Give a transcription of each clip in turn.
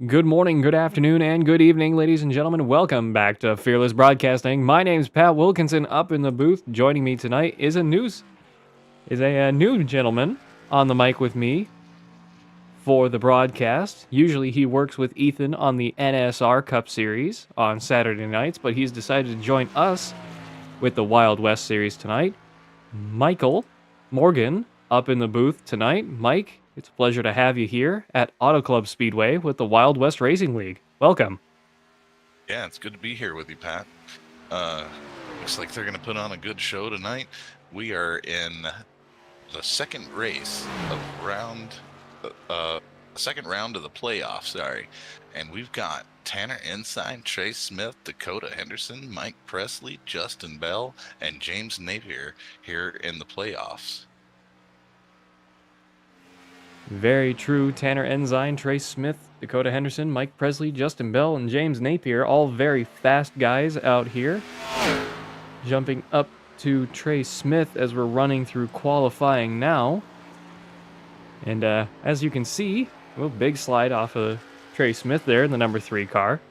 Good morning, good afternoon, and good evening, ladies and gentlemen. Welcome back to Fearless Broadcasting. My name's Pat Wilkinson. Up in the booth, joining me tonight is a new gentleman on the mic with me for the broadcast. Usually, he works with Ethan on the NSR Cup Series on Saturday nights, but he's decided to join us with the Wild West Series tonight. Michael Morgan up in the booth tonight. Mike, it's a pleasure to have you here at Auto Club Speedway with the Wild West Racing League. Welcome. Yeah, it's good to be here with you, Pat. Looks like they're going to put on a good show tonight. We are in the second race of second round of the playoffs, sorry. And we've got Tanner Ensign, Trey Smith, Dakota Henderson, Mike Presley, Justin Bell, and James Napier here in the playoffs. Very true. Tanner Ensign, Trace Smith, Dakota Henderson, Mike Presley, Justin Bell, and James Napier, all very fast guys out here. Jumping up to Trace Smith as we're running through qualifying now. And as you can see, a big slide off of Trace Smith there in the number 3 car.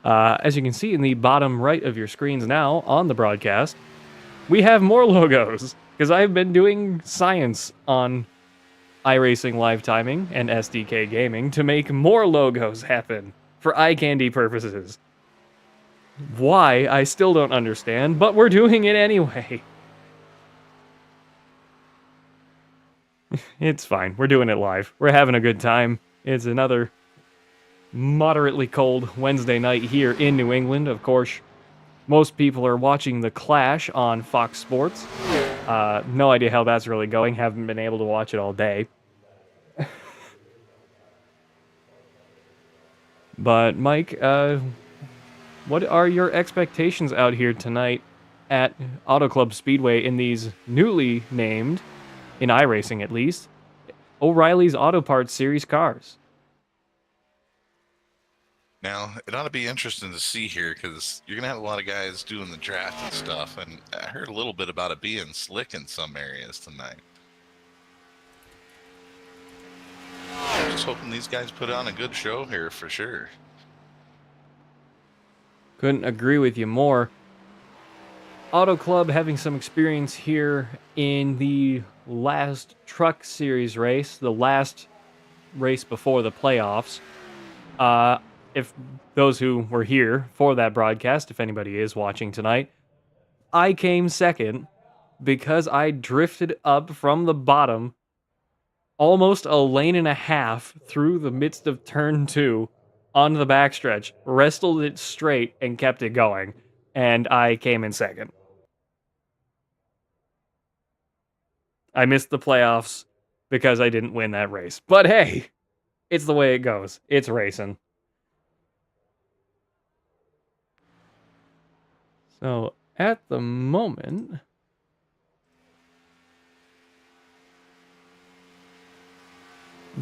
As you can see in the bottom right of your screens now on the broadcast, we have more logos because I've been doing science on iRacing Live Timing and SDK Gaming to make more logos happen for eye candy purposes. Why, I still don't understand, but we're doing it anyway. It's fine. We're doing it live. We're having a good time. It's another moderately cold Wednesday night here in New England. Of course, most people are watching The Clash on Fox Sports. No idea how that's really going. Haven't been able to watch it all day. But Mike, what are your expectations out here tonight at Auto Club Speedway in these newly named, in iRacing at least, O'Reilly's Auto Parts Series cars? Now, it ought to be interesting to see here because you're going to have a lot of guys doing the draft and stuff. And I heard a little bit about it being slick in some areas tonight. Just hoping these guys put on a good show here for sure. Couldn't agree with you more. Auto Club having some experience here in the last Truck Series race, the last race before the playoffs. If those who were here for that broadcast, if anybody is watching tonight, I came second because I drifted up from the bottom almost a lane and a half through the midst of turn 2 onto the backstretch, wrestled it straight, and kept it going. And I came in second. I missed the playoffs because I didn't win that race. But hey, it's the way it goes. It's racing. So at the moment,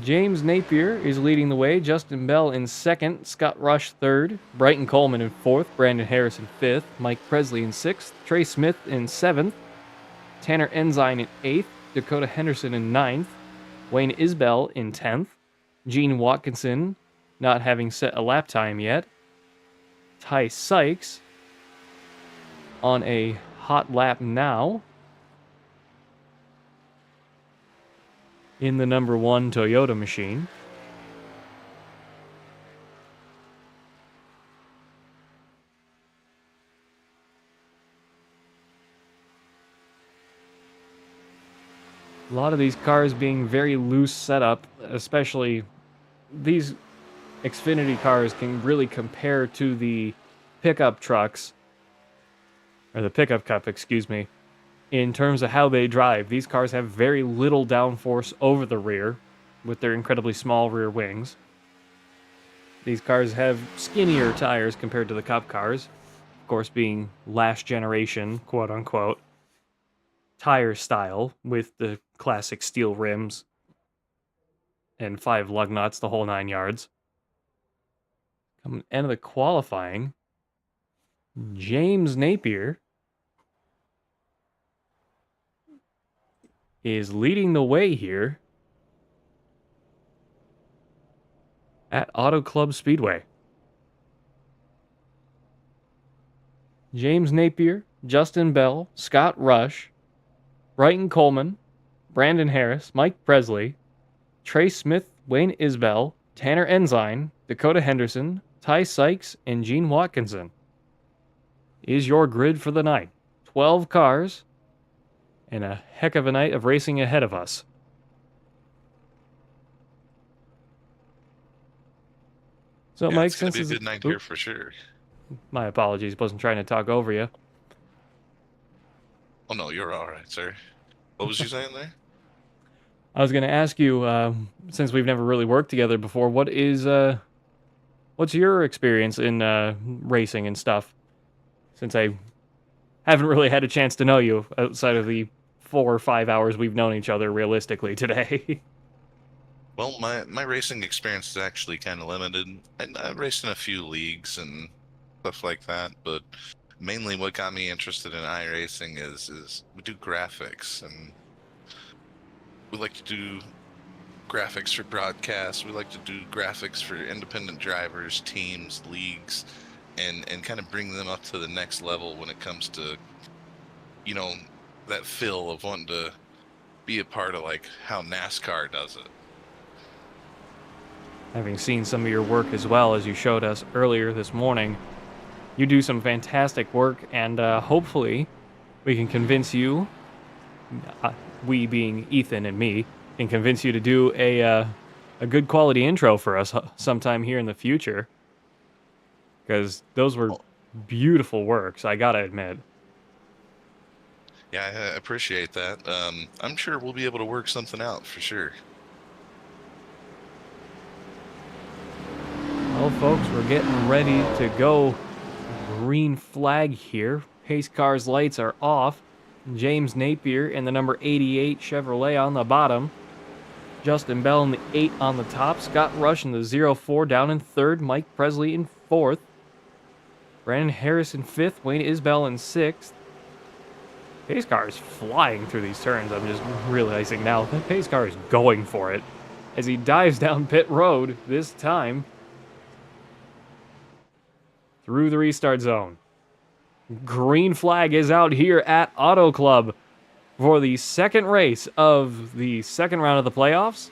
James Napier is leading the way, Justin Bell in second, Scott Rush third, Brighton Coleman in fourth, Brandon Harris in fifth, Mike Presley in sixth, Trey Smith in seventh, Tanner Ensign in eighth, Dakota Henderson in ninth, Wayne Isbell in 10th, Gene Watkinson not having set a lap time yet, Ty Sykes on a hot lap now in the number 1 Toyota machine. A lot of these cars being very loose setup, especially these Xfinity cars can really compare to the pickup trucks, or the pickup cup, excuse me, in terms of how they drive. These cars have very little downforce over the rear with their incredibly small rear wings. These cars have skinnier tires compared to the Cup cars, of course being last generation, quote unquote, tire style with the classic steel rims and 5 lug nuts, the whole 9 yards. Coming end of the qualifying, James Napier is leading the way here. at Auto Club Speedway. James Napier, Justin Bell, Scott Rush, Brighton Coleman, Brandon Harris, Mike Presley, Trey Smith, Wayne Isbell, Tanner Ensign, Dakota Henderson, Ty Sykes, and Gene Watkinson is your grid for the night. 12 cars and a heck of a night of racing ahead of us. So, Yeah, Mike, it's going since to be a good night here for sure. my apologies, wasn't trying to talk over you. Oh, no, you're all right, sir. What was you saying there? I was going to ask you, since we've never really worked together before, what's your experience in racing and stuff? Since I haven't really had a chance to know you outside of the 4 or 5 hours we've known each other realistically today. Well, my racing experience is actually kind of limited. I raced in a few leagues and stuff like that, but mainly what got me interested in iRacing is we do graphics, and we like to do graphics for broadcasts. We like to do graphics for independent drivers, teams, leagues, and kind of bring them up to the next level when it comes to, you know, that feel of wanting to be a part of like how NASCAR does it. Having seen some of your work as well, as you showed us earlier this morning, you do some fantastic work, and hopefully we can convince you, we being Ethan and me, can convince you to do a good quality intro for us sometime here in the future. Because those were beautiful works, I gotta admit. Yeah, I appreciate that. I'm sure we'll be able to work something out for sure. Well, folks, we're getting ready to go. Green flag here. Pace car's lights are off. James Napier in the number 88 Chevrolet on the bottom. Justin Bell in the 8 on the top. Scott Rush in the 04 down in third. Mike Presley in fourth. Brandon Harris in fifth. Wayne Isbell in sixth. Pace car is flying through these turns. I'm just realizing now that pace car is going for it as he dives down pit road this time through the restart zone. Green flag is out here at Auto Club for the second race of the second round of the playoffs.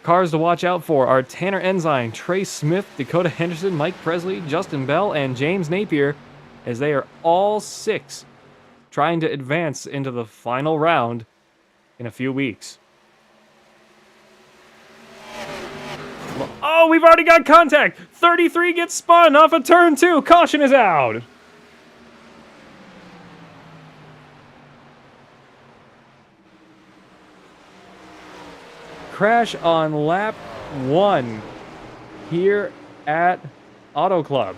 Cars to watch out for are Tanner Ensign, Trey Smith, Dakota Henderson, Mike Presley, Justin Bell, and James Napier, as they are all 6 trying to advance into the final round in a few weeks. Oh, we've already got contact! 33 gets spun off of turn 2. Caution is out! Crash on lap 1 here at Auto Club.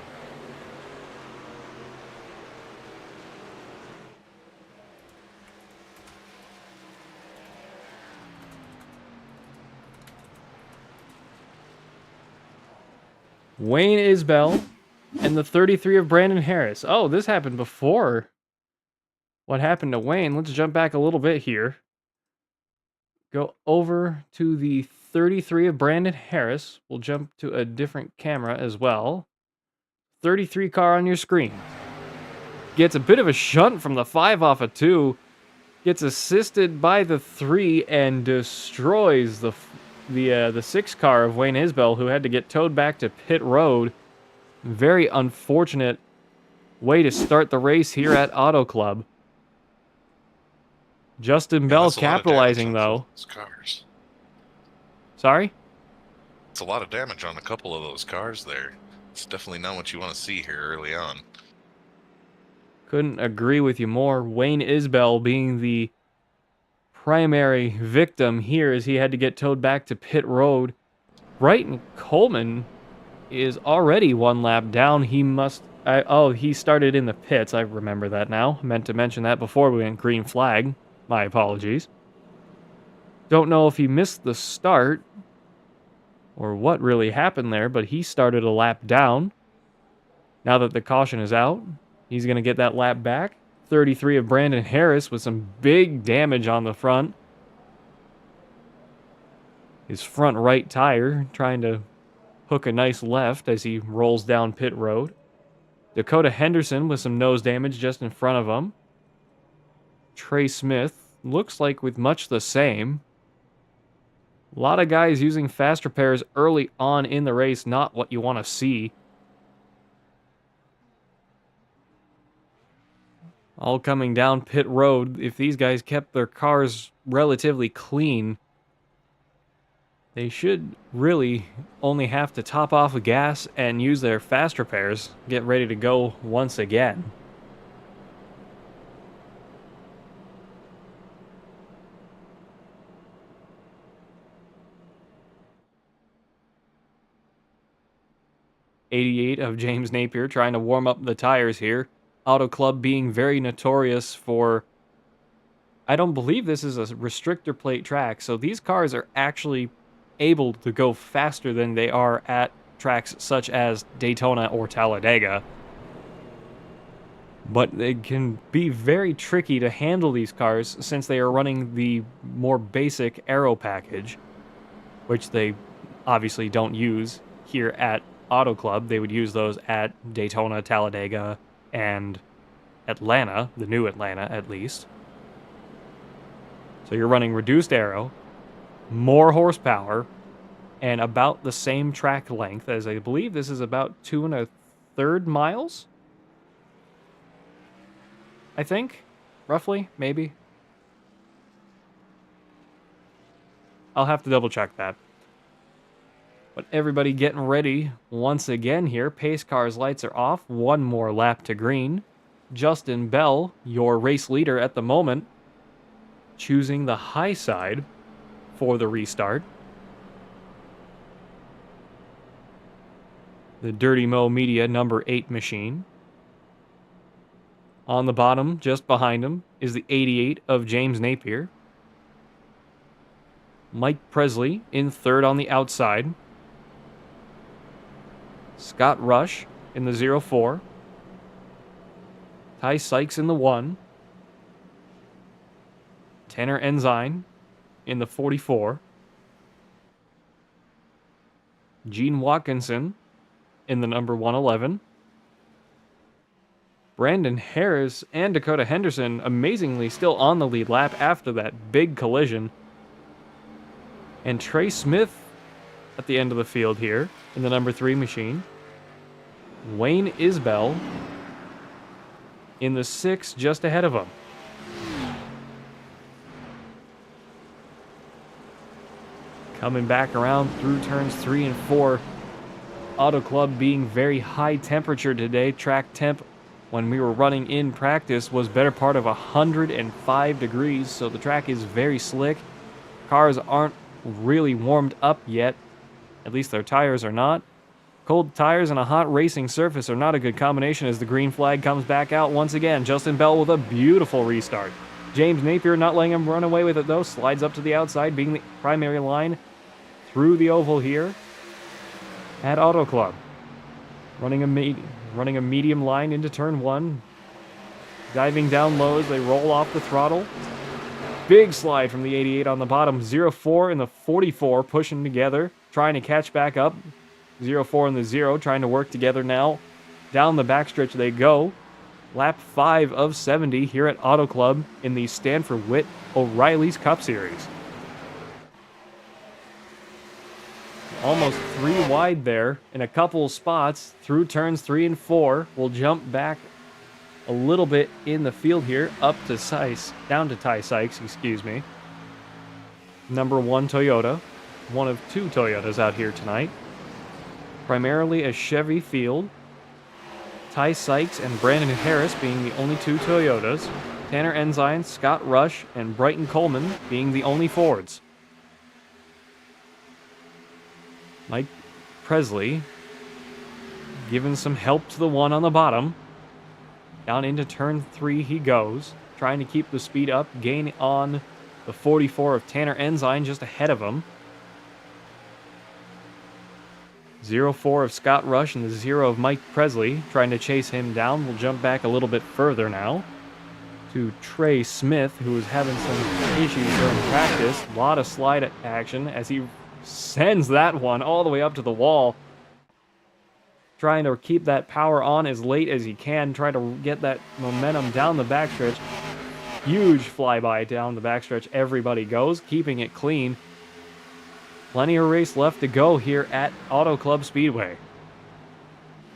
Wayne Isbell and the 33 of Brandon Harris. Oh, this happened before what happened to Wayne. Let's jump back a little bit here. Go over to the 33 of Brandon Harris. We'll jump to a different camera as well. 33 car on your screen. Gets a bit of a shunt from the 5 off of 2. Gets assisted by the 3 and destroys the 6 car of Wayne Isbell, who had to get towed back to pit road. Very unfortunate way to start the race here at Auto Club. Justin Bell capitalizing, though. Cars. Sorry? It's a lot of damage on a couple of those cars there. It's definitely not what you want to see here early on. Couldn't agree with you more. Wayne Isbell being the primary victim here as he had to get towed back to pit road. Brighton Coleman is already 1 lap down. He started in the pits. I remember that now. Meant to mention that before we went green flag. My apologies. Don't know if he missed the start or what really happened there, but he started a lap down. Now that the caution is out, he's going to get that lap back. 33 of Brandon Harris with some big damage on the front. His front right tire trying to hook a nice left as he rolls down pit road. Dakota Henderson with some nose damage just in front of him. Trey Smith looks like with much the same. A lot of guys using fast repairs early on in the race, not what you want to see. All coming down pit road. If these guys kept their cars relatively clean, they should really only have to top off with gas and use their fast repairs, get ready to go once again. '88 of James Napier trying to warm up the tires here. Auto Club being very notorious for... I don't believe this is a restrictor plate track, so these cars are actually able to go faster than they are at tracks such as Daytona or Talladega. But it can be very tricky to handle these cars since they are running the more basic aero package, which they obviously don't use here at Auto Club. They would use those at Daytona, Talladega, and Atlanta, the new Atlanta at least. So you're running reduced aero, more horsepower, and about the same track length, as I believe this is about 2 1/3 miles? I think, roughly, maybe. I'll have to double check that. But everybody getting ready once again here. Pace car's lights are off. One more lap to green. Justin Bell, your race leader at the moment, choosing the high side for the restart. The Dirty Mo Media number 8 machine. On the bottom, just behind him, is the '88 of James Napier. Mike Presley in third on the outside. Scott Rush in the 04. Ty Sykes in the 1. Tanner Ensign in the 44. Gene Watkinson in the number 111. Brandon Harris and Dakota Henderson amazingly still on the lead lap after that big collision. And Trey Smith at the end of the field here in the number 3 machine. Wayne Isbell in the 6 just ahead of him. Coming back around through turns 3 and 4. Auto Club being very high temperature today. Track temp when we were running in practice was better part of 105 degrees, so the track is very slick. Cars aren't really warmed up yet. At least their tires are not. Cold tires and a hot racing surface are not a good combination as the green flag comes back out once again. Justin Bell with a beautiful restart. James Napier not letting him run away with it though. Slides up to the outside, being the primary line through the oval here at Auto Club. Running a medium line into turn 1. Diving down low as they roll off the throttle. Big slide from the '88 on the bottom. 04 and the 44 pushing together, trying to catch back up. 04 and the 0 trying to work together now. Down the backstretch they go. Lap 5 of 70 here at Auto Club in the Stanford Witt O'Reilly's Cup Series. Almost 3 wide there in a couple spots through turns 3 and 4. We'll jump back a little bit in the field here, up to down to Ty Sykes, excuse me. Number 1 Toyota, one of 2 Toyotas out here tonight. Primarily a Chevy field. Ty Sykes and Brandon Harris being the only 2 Toyotas. Tanner Ensign, Scott Rush, and Brighton Coleman being the only Fords. Mike Presley giving some help to the one on the bottom. Down into turn 3 he goes, trying to keep the speed up, gain on the 44 of Tanner Ensign just ahead of him. 04 of Scott Rush and the 0 of Mike Presley trying to chase him down. We'll jump back a little bit further now to Trey Smith, who is having some issues during practice. A lot of slide action as he sends that one all the way up to the wall. trying to keep that power on as late as he can, try to get that momentum down the backstretch. Huge flyby down the backstretch. Everybody goes, keeping it clean. Plenty of race left to go here at Auto Club Speedway.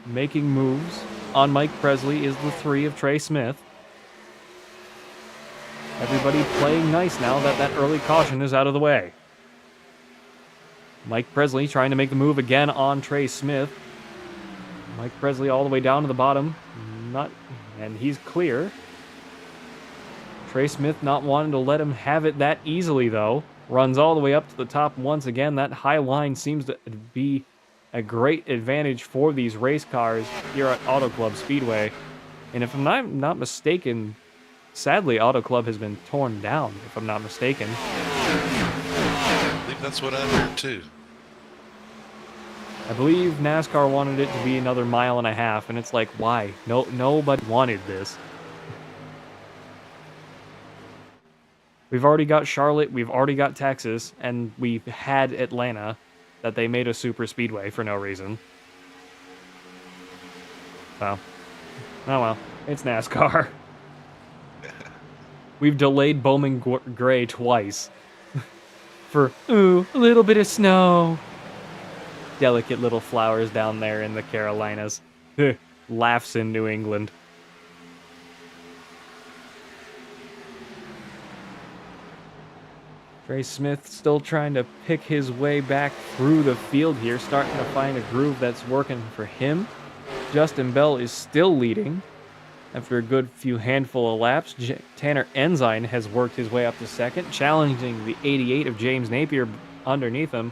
Making moves on Mike Presley is the 3 of Trey Smith. Everybody playing nice now that that early caution is out of the way. Mike Presley trying to make the move again on Trey Smith. Mike Presley all the way down to the bottom. And he's clear. Trey Smith not wanting to let him have it that easily, though. Runs all the way up to the top once again. That high line seems to be a great advantage for these race cars here at Auto Club Speedway. And if I'm not mistaken, sadly, Auto Club has been torn down, if I'm not mistaken. I believe that's what I heard, too. I believe NASCAR wanted it to be another 1.5 miles, and it's like, why? Nobody wanted this. We've already got Charlotte, we've already got Texas, and we've had Atlanta that they made a super speedway for no reason. So, oh well, it's NASCAR. We've delayed Bowman Gray twice for, a little bit of snow. Delicate little flowers down there in the Carolinas. Laughs in New England. Trey Smith still trying to pick his way back through the field here, starting to find a groove that's working for him. Justin Bell is still leading after a good few handful of laps. Tanner Ensign has worked his way up to second, challenging the 88 of James Napier underneath him.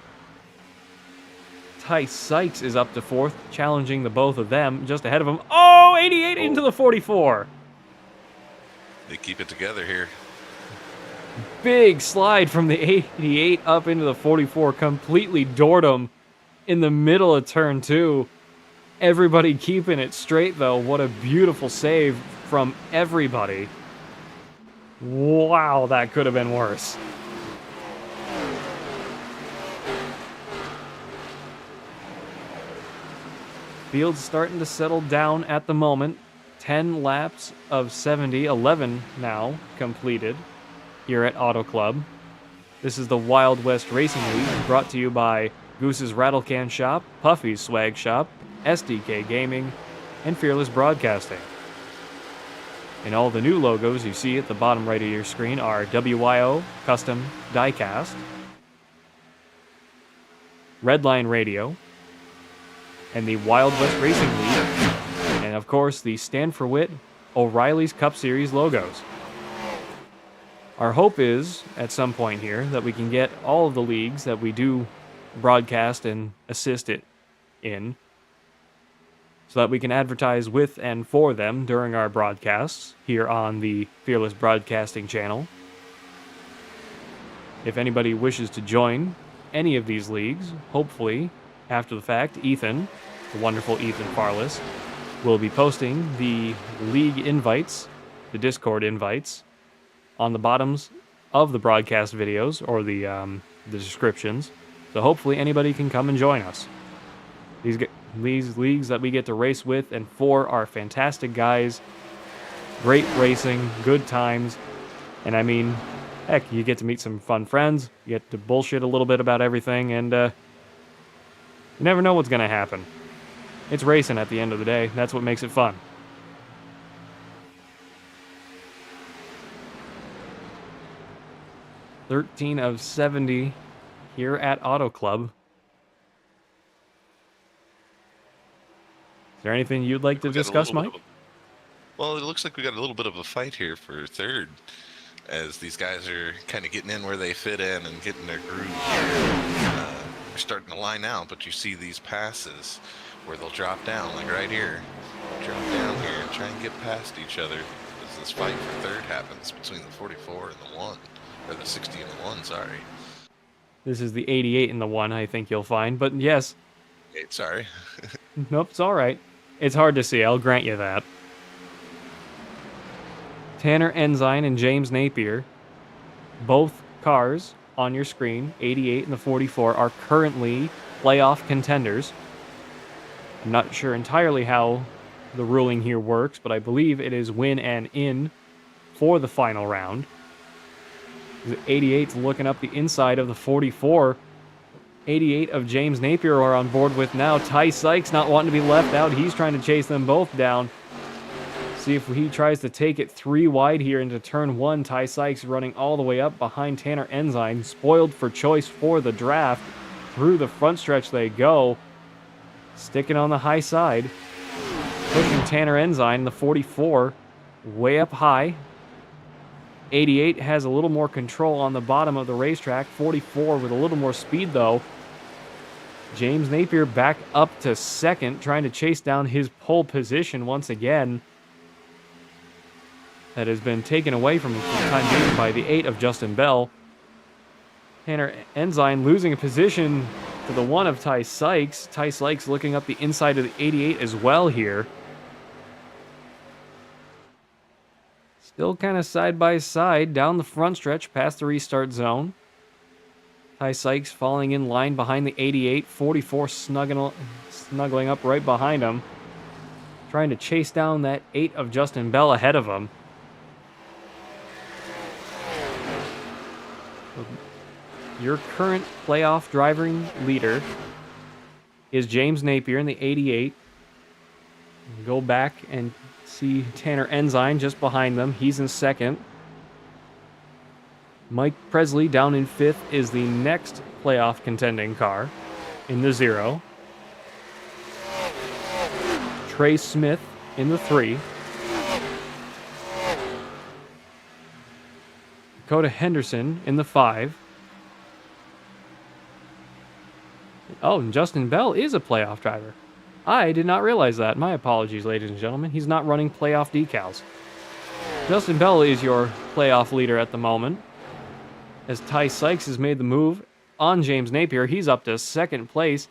Ty Sykes is up to fourth, challenging the both of them just ahead of him. Oh, 88 into the 44. They keep it together here. Big slide from the 88 up into the 44. Completely doored him in the middle of turn 2. Everybody keeping it straight, though. What a beautiful save from everybody. Wow, that could have been worse. Field's starting to settle down at the moment. 10 laps of 70, 11 now completed here at Auto Club. This is the Wild West Racing League, brought to you by Goose's Rattle Can Shop, Puffy's Swag Shop, SDK Gaming, and Fearless Broadcasting. And all the new logos you see at the bottom right of your screen are WYO Custom Diecast, Redline Radio, and the Wild West Racing League, and of course the Stand for Wit O'Reilly's Cup Series logos. Our hope is, at some point here, that we can get all of the leagues that we do broadcast and assist it in, so that we can advertise with and for them during our broadcasts here on the Fearless Broadcasting channel. If anybody wishes to join any of these leagues, hopefully, after the fact, Ethan, the wonderful Ethan Farless, will be posting the league invites, the Discord invites, on the bottoms of the broadcast videos or the descriptions. So hopefully anybody can come and join us. These leagues that we get to race with and for are fantastic guys. Great racing, good times. And I mean, heck, you get to meet some fun friends. You get to bullshit a little bit about everything. And you never know what's going to happen. It's racing at the end of the day. That's what makes it fun. $13 of 70 here at Auto Club. Is there anything you'd like to discuss, Mike? Well, it looks like we got a little bit of a fight here for third, as these guys are kind of getting in where they fit in and getting their groove here. They're starting to line out, but you see these passes where they'll drop down, like right here. Drop down here and try and get past each other as this fight for third happens between the 44 and the 1. Or the 60 and the 1, sorry. This is the 88 and the 1, I think you'll find. But yes. 8, sorry. Nope, it's all right. It's hard to see, I'll grant you that. Tanner Ensign and James Napier, both cars on your screen, 88 and the 44, are currently playoff contenders. I'm not sure entirely how the ruling here works, but I believe it is win and in for the final round. The 88's looking up the inside of the 44. 88 of James Napier are on board with now. Ty Sykes not wanting to be left out. He's trying to chase them both down. See if he tries to take it 3 wide here into turn 1. Ty Sykes running all the way up behind Tanner Ensign. Spoiled for choice for the draft. Through the front stretch they go. Sticking on the high side. Pushing Tanner Ensign, the 44, way up high. 88 has a little more control on the bottom of the racetrack. 44 with a little more speed, though. James Napier back up to second, trying to chase down his pole position once again. That has been taken away from him for the time being by the 8 of Justin Bell. Tanner Ensign losing a position to the 1 of Ty Sykes. Ty Sykes looking up the inside of the 88 as well here. Still kind of side by side down the front stretch past the restart zone. Ty Sykes falling in line behind the 88. 44 snuggling up right behind him. Trying to chase down that 8 of Justin Bell ahead of him. Your current playoff driving leader is James Napier in the 88. Go back and see Tanner Ensign just behind them. He's in second. Mike Presley down in 5th is the next playoff contending car in the 0. Trey Smith in the 3. Dakota Henderson in the 5. Oh, and Justin Bell is a playoff driver. I did not realize that. My apologies, ladies and gentlemen. He's not running playoff decals. Justin Bell is your playoff leader at the moment. As Ty Sykes has made the move on James Napier, he's up to second place.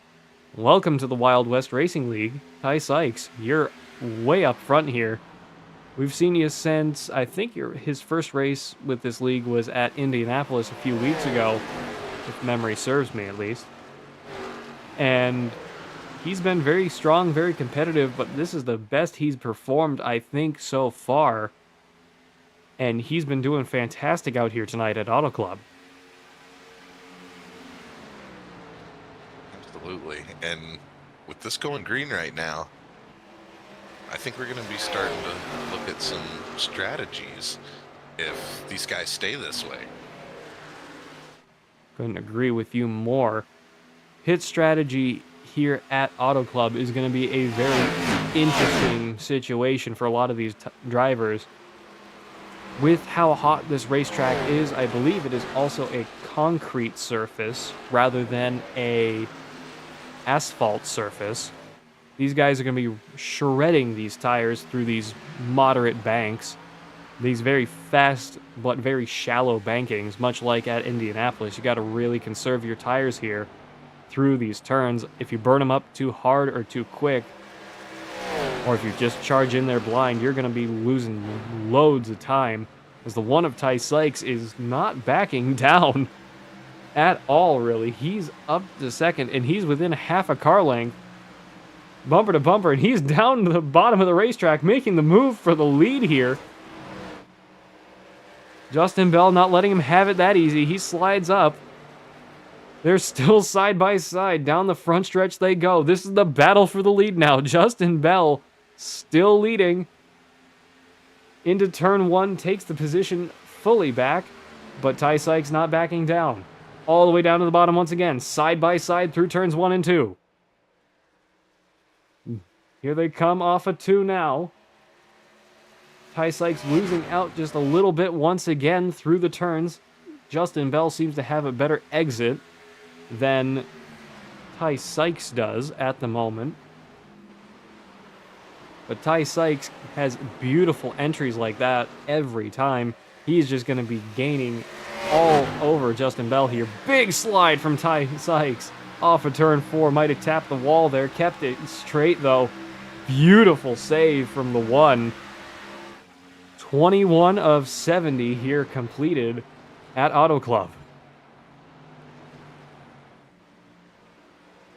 Welcome to the Wild West Racing League. Ty Sykes, you're way up front here. We've seen you since, I think his first race with this league was at Indianapolis a few weeks ago, if memory serves me at least. And he's been very strong, very competitive, but this is the best he's performed, I think, so far. And he's been doing fantastic out here tonight at Auto Club. Absolutely. And with this going green right now, I think we're going to be starting to look at some strategies if these guys stay this way. Couldn't agree with you more. Pit strategy here at Auto Club is going to be a very interesting situation for a lot of these drivers. With how hot this racetrack is, I believe it is also a concrete surface rather than a asphalt surface. These guys are going to be shredding these tires through these moderate banks. These very fast but very shallow bankings, much like at Indianapolis. You got to really conserve your tires here through these turns. If you burn them up too hard or too quick, or if you just charge in there blind, you're going to be losing loads of time, as the 1 of Ty Sykes is not backing down at all, really. He's up to second, and he's within half a car length, bumper to bumper, and he's down to the bottom of the racetrack, making the move for the lead here. Justin Bell not letting him have it that easy. He slides up. They're still side by side. Down the front stretch they go. This is the battle for the lead now. Justin Bell still leading. Into turn 1, takes the position fully back, but Ty Sykes not backing down. All the way down to the bottom once again. Side by side through turns 1 and 2. Here they come off of 2 now. Ty Sykes losing out just a little bit once again through the turns. Justin Bell seems to have a better exit than Ty Sykes does at the moment. But Ty Sykes has beautiful entries like that every time. He's just going to be gaining all over Justin Bell here. Big slide from Ty Sykes off of turn 4. Might have tapped the wall there. Kept it straight, though. Beautiful save from the 1. 21 of 70 here completed at Auto Club.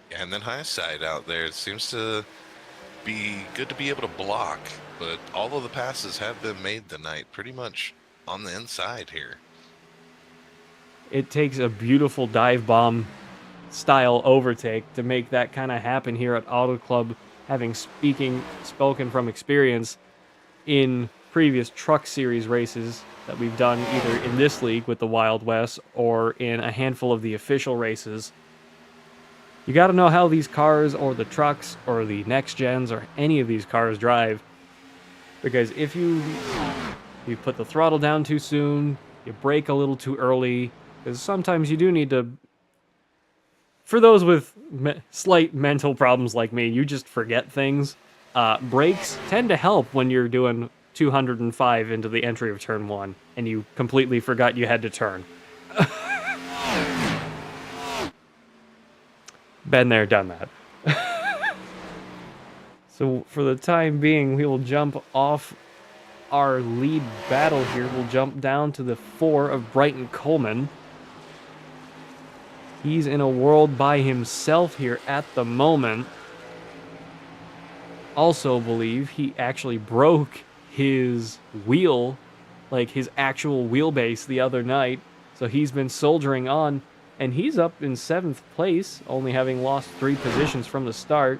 Yeah, And then high side out there, it seems to be good to be able to block, but all of the passes have been made tonight pretty much on the inside here. It takes a beautiful dive bomb style overtake to make that kind of happen here at Auto Club, having spoken from experience in previous truck series races that we've done either in this league with the Wild West or in a handful of the official races. You got to know how these cars or the trucks or the next gens or any of these cars drive, because if you put the throttle down too soon, you brake a little too early, because sometimes you do need to. For those with slight mental problems like me, you just forget things. Brakes tend to help when you're doing 205 into the entry of turn 1 and you completely forgot you had to turn. Been there, done that. So for the time being, we will jump off our lead battle here. We'll jump down to the 4 of Brighton Coleman. He's in a world by himself here at the moment. Also believe he actually broke his wheel, like his actual wheelbase the other night. So he's been soldiering on, and he's up in 7th place, only having lost 3 positions from the start.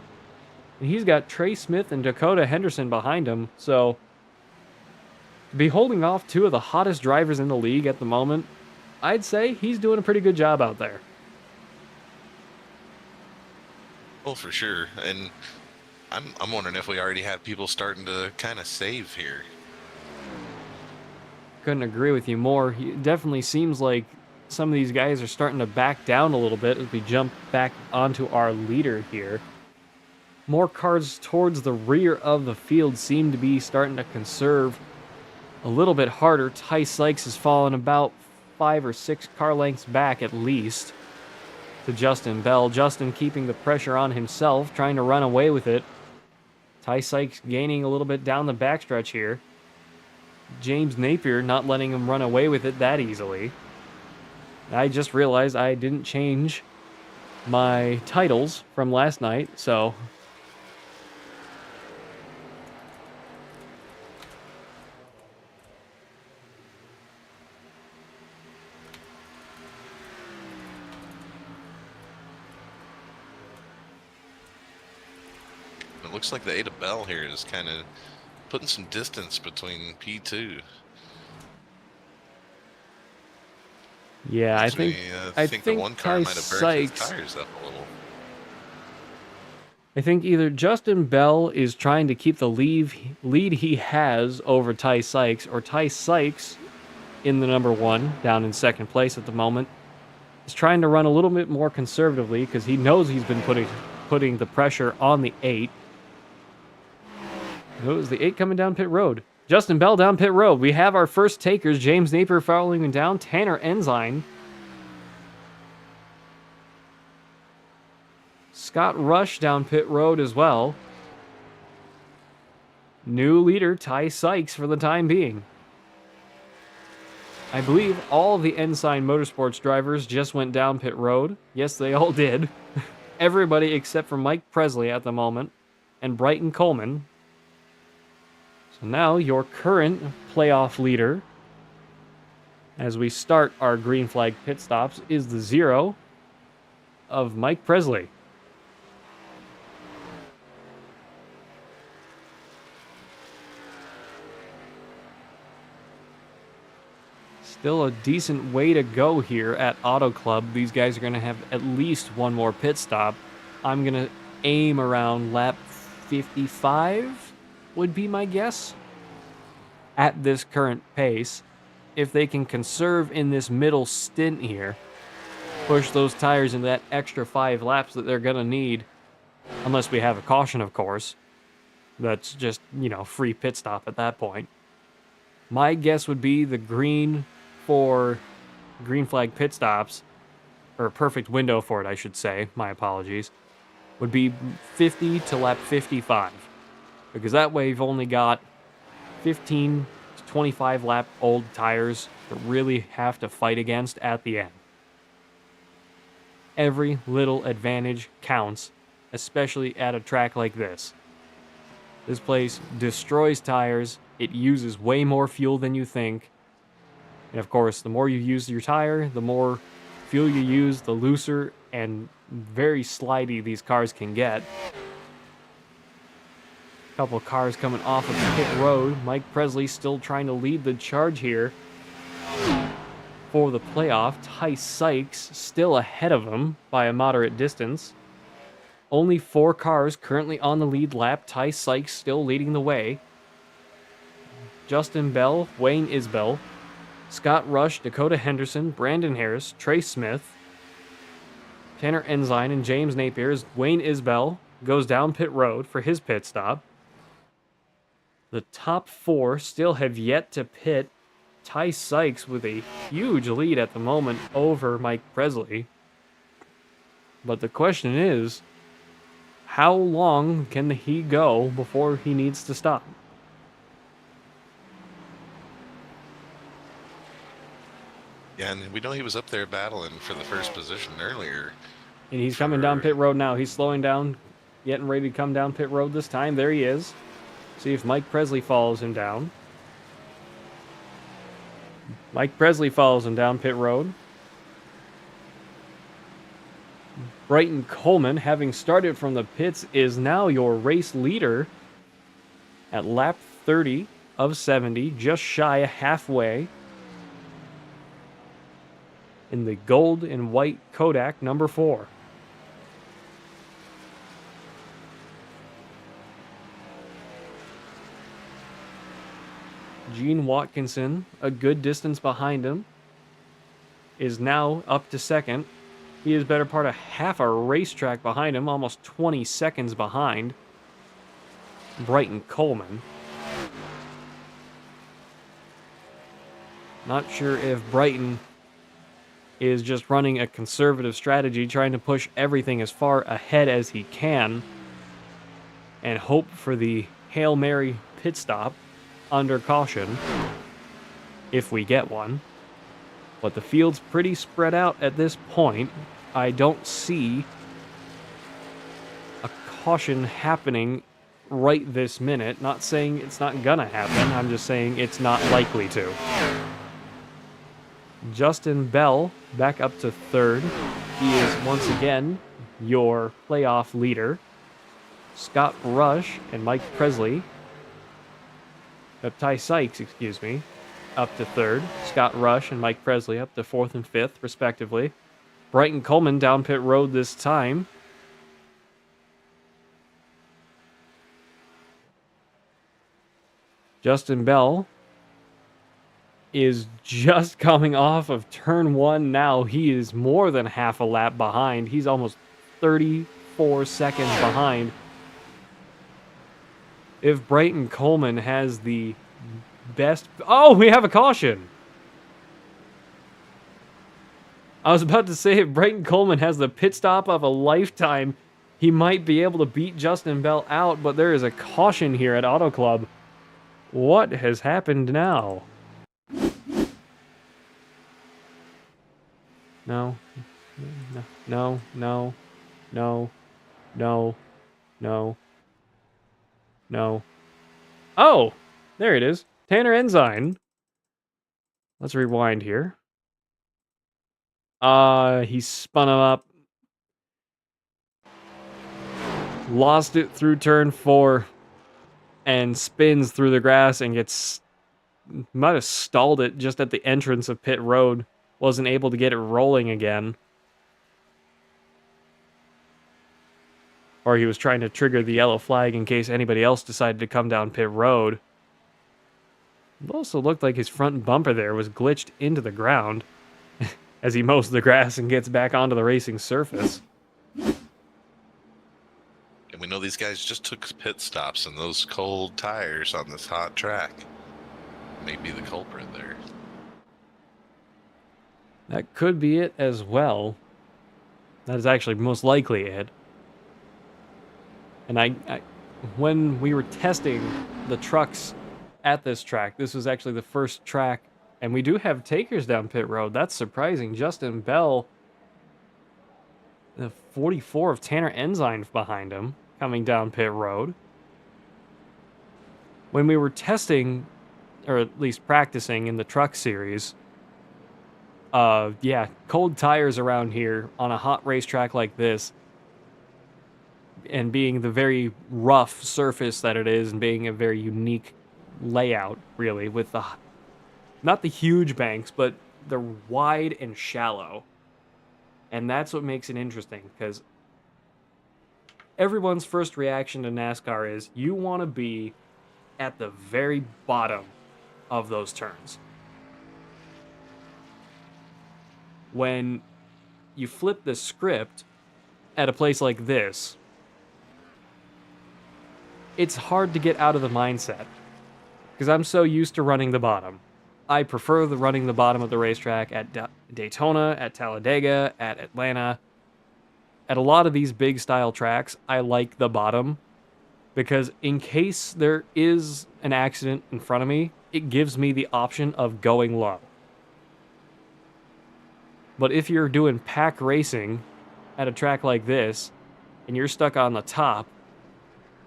And he's got Trey Smith and Dakota Henderson behind him. So to be holding off 2 of the hottest drivers in the league at the moment, I'd say he's doing a pretty good job out there. Oh, for sure. And I'm wondering if we already have people starting to kind of save here. Couldn't agree with you more. It definitely seems like some of these guys are starting to back down a little bit as we jump back onto our leader here. More cars towards the rear of the field seem to be starting to conserve a little bit harder. Ty Sykes has fallen about 5 or 6 car lengths back at least to Justin Bell. Justin keeping the pressure on himself, trying to run away with it. Ty Sykes gaining a little bit down the backstretch here. James Napier not letting him run away with it that easily. I just realized I didn't change my titles from last night, so It looks like the Ada Bell here is kind of putting some distance between P2. yeah, I think the one car Ty might have burned his Sykes. tires up a little. I think either Justin Bell is trying to keep the lead he has over Ty Sykes, or Ty Sykes, in the number 1, down in 2nd place at the moment, is trying to run a little bit more conservatively because he knows he's been putting the pressure on the 8. It was the 8 coming down pit road. Justin Bell down pit road. We have our first takers. James Napier following him down. Tanner Ensign. Scott Rush down pit road as well. New leader, Ty Sykes, for the time being. I believe all of the Ensign Motorsports drivers just went down pit road. Yes, they all did. Everybody except for Mike Presley at the moment and Brighton Coleman. So now your current playoff leader, as we start our green flag pit stops, is the 0 of Mike Presley. Still a decent way to go here at Auto Club. These guys are going to have at least one more pit stop. I'm going to aim around lap 55 would be my guess at this current pace. If they can conserve in this middle stint here, push those tires in that extra 5 laps that they're going to need, unless we have a caution, of course. That's just, free pit stop at that point. My guess would be the green for green flag pit stops, or a perfect window for it, I should say, my apologies, would be 50 to lap 55. Because that way you've only got 15 to 25 lap old tires to really have to fight against at the end. Every little advantage counts, especially at a track like this. This place destroys tires. It uses way more fuel than you think. And of course, the more you use your tire, the more fuel you use, the looser and very slidey these cars can get. Couple of cars coming off of pit road. Mike Presley still trying to lead the charge here for the playoff. Ty Sykes still ahead of him by a moderate distance. Only 4 cars currently on the lead lap. Ty Sykes still leading the way. Justin Bell, Wayne Isbell, Scott Rush, Dakota Henderson, Brandon Harris, Trey Smith, Tanner Ensign, and James Napier as Wayne Isbell goes down pit road for his pit stop. The top 4 still have yet to pit. Ty Sykes with a huge lead at the moment over Mike Presley. But the question is, how long can he go before he needs to stop? Yeah, and we know he was up there battling for the first position earlier. And he's coming down pit road now. He's slowing down, getting ready to come down pit road this time. There he is. See if Mike Presley follows him down. Mike Presley follows him down pit road. Brighton Coleman, having started from the pits, is now your race leader at lap 30 of 70, just shy of halfway. In the gold and white Kodak number 4. Gene Watkinson, a good distance behind him, is now up to second. He is better part of half a racetrack behind him, almost 20 seconds behind Brighton Coleman. Not sure if Brighton is just running a conservative strategy, trying to push everything as far ahead as he can and hope for the Hail Mary pit stop under caution, if we get one. But the field's pretty spread out at this point. I don't see a caution happening right this minute. Not saying it's not gonna happen, I'm just saying it's not likely to. Justin Bell back up to third. He is once again your playoff leader. Scott Rush and Mike Presley, Ty Sykes, excuse me, up to third. Scott Rush and Mike Presley up to 4th and 5th, respectively. Brighton Coleman down pit road this time. Justin Bell is just coming off of turn 1 now. He is more than half a lap behind. He's almost 34 seconds behind. If Brighton Coleman has the best... Oh, we have a caution! I was about to say, if Brighton Coleman has the pit stop of a lifetime, he might be able to beat Justin Bell out, but there is a caution here at Auto Club. What has happened now? No. No. No. No. No. No. No. Oh! There it is. Tanner Ensign. Let's rewind here. He spun him up. Lost it through turn 4. And spins through the grass and gets... Might have stalled it just at the entrance of pit road. Wasn't able to get it rolling again. Or he was trying to trigger the yellow flag in case anybody else decided to come down pit road. It also looked like his front bumper there was glitched into the ground as he mows the grass and gets back onto the racing surface. And we know these guys just took pit stops, and those cold tires on this hot track may be the culprit there. That could be it as well. That is actually most likely it. And I when we were testing the trucks at this track, this was actually the first track, and we do have takers down pit road. That's surprising. Justin Bell The 44 of Tanner Ensign behind him, coming down pit road. When we were testing, or at least practicing in the truck series, yeah, cold tires around here on a hot racetrack like this, and being the very rough surface that it is, and being a very unique layout, really, with the, not the huge banks, but they're wide and shallow. And that's what makes it interesting, because everyone's first reaction to NASCAR is you want to be at the very bottom of those turns. When you flip the script at a place like this, it's hard to get out of the mindset, because I'm so used to running the bottom. I prefer running the bottom of the racetrack at Daytona, at Talladega, at Atlanta. At a lot of these big style tracks, I like the bottom, because in case there is an accident in front of me, it gives me the option of going low. But if you're doing pack racing at a track like this, and you're stuck on the top,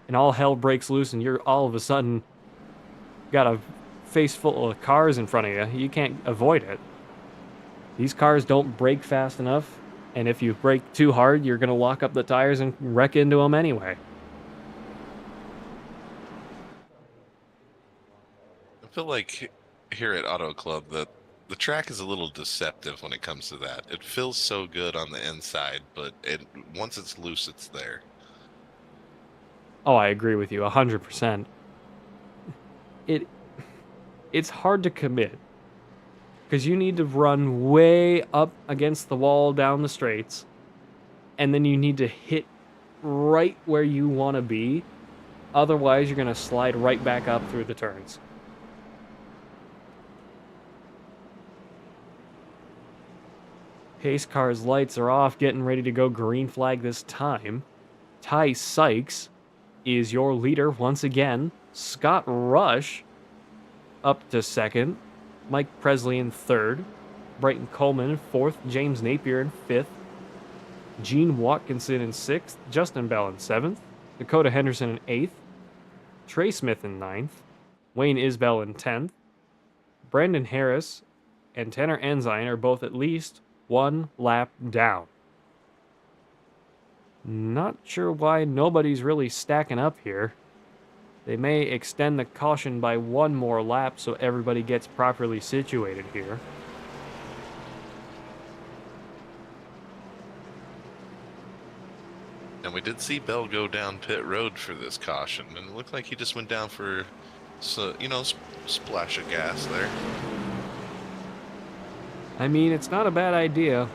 and all hell breaks loose, and you're all of a sudden got a face full of cars in front of you, you can't avoid it. These cars don't brake fast enough, and if you brake too hard, you're going to lock up the tires and wreck into them anyway. I feel like here at Auto Club that the track is a little deceptive when it comes to that. It feels so good on the inside, but once it's loose, it's there. Oh, I agree with you 100%. It's hard to commit, because you need to run way up against the wall down the straights, and then you need to hit right where you want to be. Otherwise, you're going to slide right back up through the turns. Pace car's lights are off, getting ready to go green flag this time. Ty Sykes is your leader once again. Scott Rush up to second. Mike Presley in third. Bryton Coleman in fourth. James Napier in fifth. Gene Watkinson in sixth. Justin Bell in seventh. Dakota Henderson in eighth. Trey Smith in ninth. Wayne Isbell in 10th. Brandon Harris and Tanner Ensign are both at least one lap down. Not sure why nobody's really stacking up here. They may extend the caution by one more lap so everybody gets properly situated here. And we did see Bell go down pit road for this caution, and it looked like he just went down for, splash of gas there. I mean, it's not a bad idea,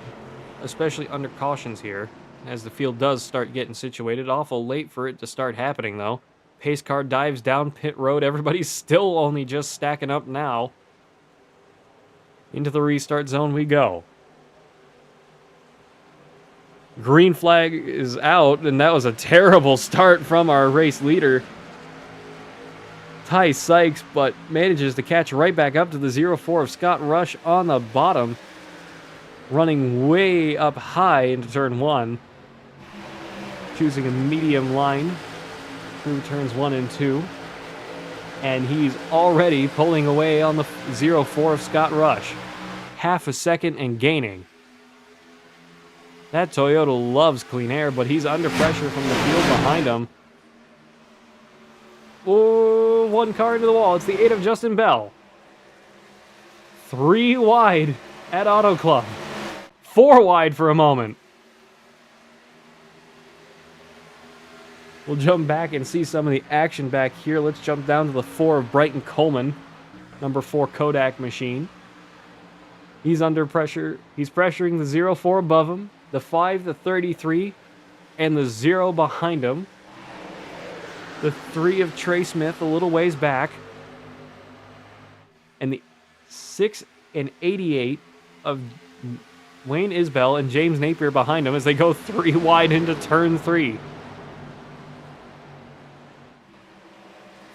especially under cautions here, as the field does start getting situated. Awful late for it to start happening, though. Pace car dives down pit road. Everybody's still only just stacking up now. Into the restart zone we go. Green flag is out, and that was a terrible start from our race leader, Ty Sykes, but manages to catch right back up to the 0-4 of Scott Rush on the bottom, running way up high into turn one, choosing a medium line through turns 1 and 2, and he's already pulling away on the 0-4 of Scott Rush, half a second and gaining. That Toyota loves clean air, but he's under pressure from the field behind him. Oh, one car into the wall. It's the 8 of Justin Bell. 3 wide at Auto Club. 4 wide for a moment. We'll jump back and see some of the action back here. Let's jump down to the 4 of Bryton Coleman, number 4 Kodak machine. He's under pressure. He's pressuring the 0-4 above him, the 5, the 33, and the 0 behind him. The 3 of Trey Smith a little ways back. And the 6 and 88 of Wayne Isbell and James Napier behind him as they go 3 wide into turn 3.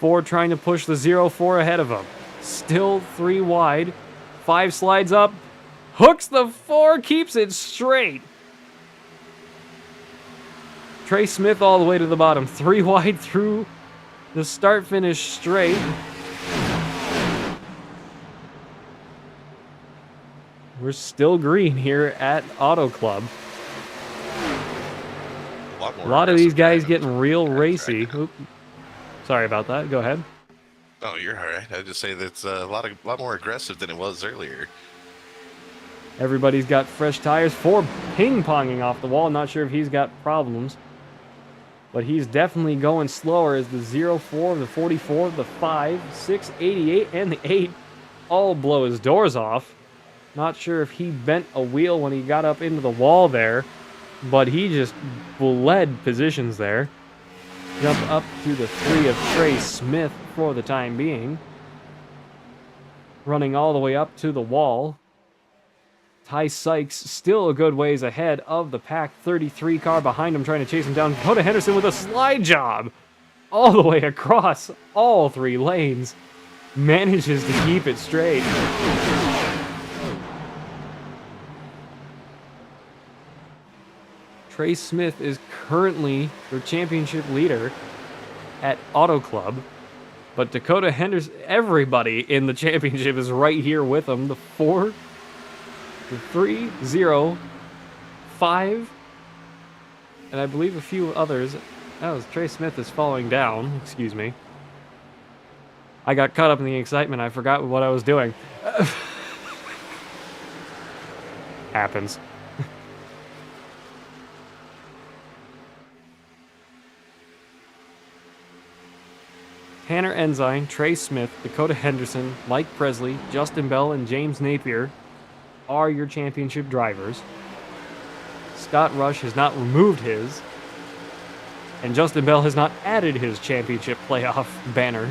4 trying to push the 0-4 ahead of him. Still 3 wide. 5 slides up. Hooks the 4, keeps it straight. Trey Smith all the way to the bottom. 3 wide through the start-finish straight. We're still green here at Auto Club. A lot of these guys getting real racy. Oop. Sorry about that. Go ahead. Oh, you're all right. I'd just say that's a lot more aggressive than it was earlier. Everybody's got fresh tires. 4 ping-ponging off the wall. Not sure if he's got problems. But he's definitely going slower as the 04, the 44, the 5, 6, 88, and the 8 all blow his doors off. Not sure if he bent a wheel when he got up into the wall there, but he just bled positions there. Jump up to the 3 of Trey Smith for the time being. Running all the way up to the wall. Ty Sykes still a good ways ahead of the pack. 33 car behind him trying to chase him down. Dakota Henderson with a slide job all the way across all 3 lanes. Manages to keep it straight. Trey Smith is currently their championship leader at Auto Club. But Dakota Henderson, everybody in the championship is right here with him. The 4, the 3, 0, 5, and I believe a few others. Oh, Trey Smith is falling down. Excuse me. I got caught up in the excitement. I forgot what I was doing. Happens. Tanner Ensign, Trey Smith, Dakota Henderson, Mike Presley, Justin Bell, and James Napier are your championship drivers. Scott Rush has not removed his, and Justin Bell has not added his championship playoff banner.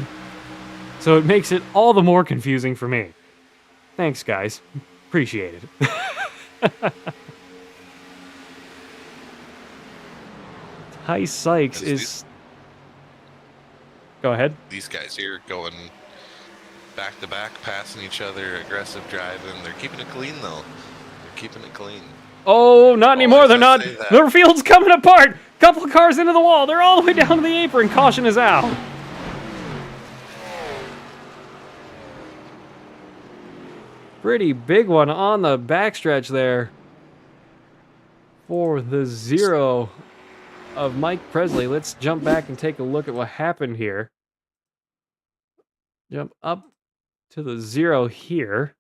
So it makes it all the more confusing for me. Thanks, guys. Appreciate it. Ty Sykes is... Go ahead. These guys here going back to back, passing each other, aggressive driving. They're keeping it clean, though. They're keeping it clean. Oh, not anymore. They're not. Their field's coming apart. Couple of cars into the wall. They're all the way down to the apron. Caution is out. Pretty big one on the backstretch there for the 0 of Mike Presley. Let's jump back and take a look at what happened here. Jump up to the 0 here.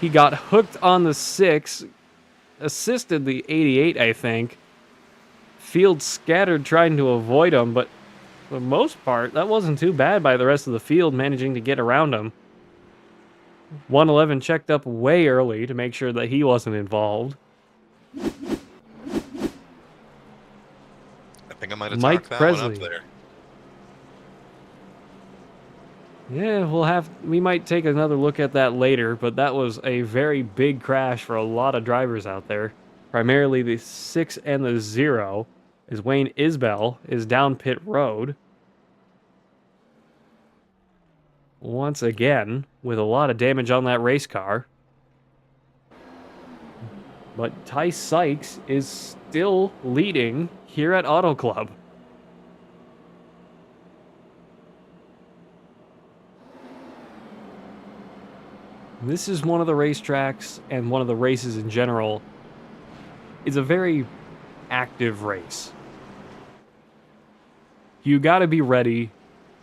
He got hooked on the 6, assisted the 88, I think. Field scattered trying to avoid him, but for the most part, that wasn't too bad by the rest of the field managing to get around him. 111 checked up way early to make sure that he wasn't involved. I think I might have Mike talked that Presley. one up there. Yeah, we might take another look at that later, but that was a very big crash for a lot of drivers out there. Primarily the 6 and the 0, as Wayne Isbell is down pit road. Once again, with a lot of damage on that race car. But Ty Sykes is still leading here at Auto Club. This is one of the racetracks, and one of the races in general, is a very active race. You gotta be ready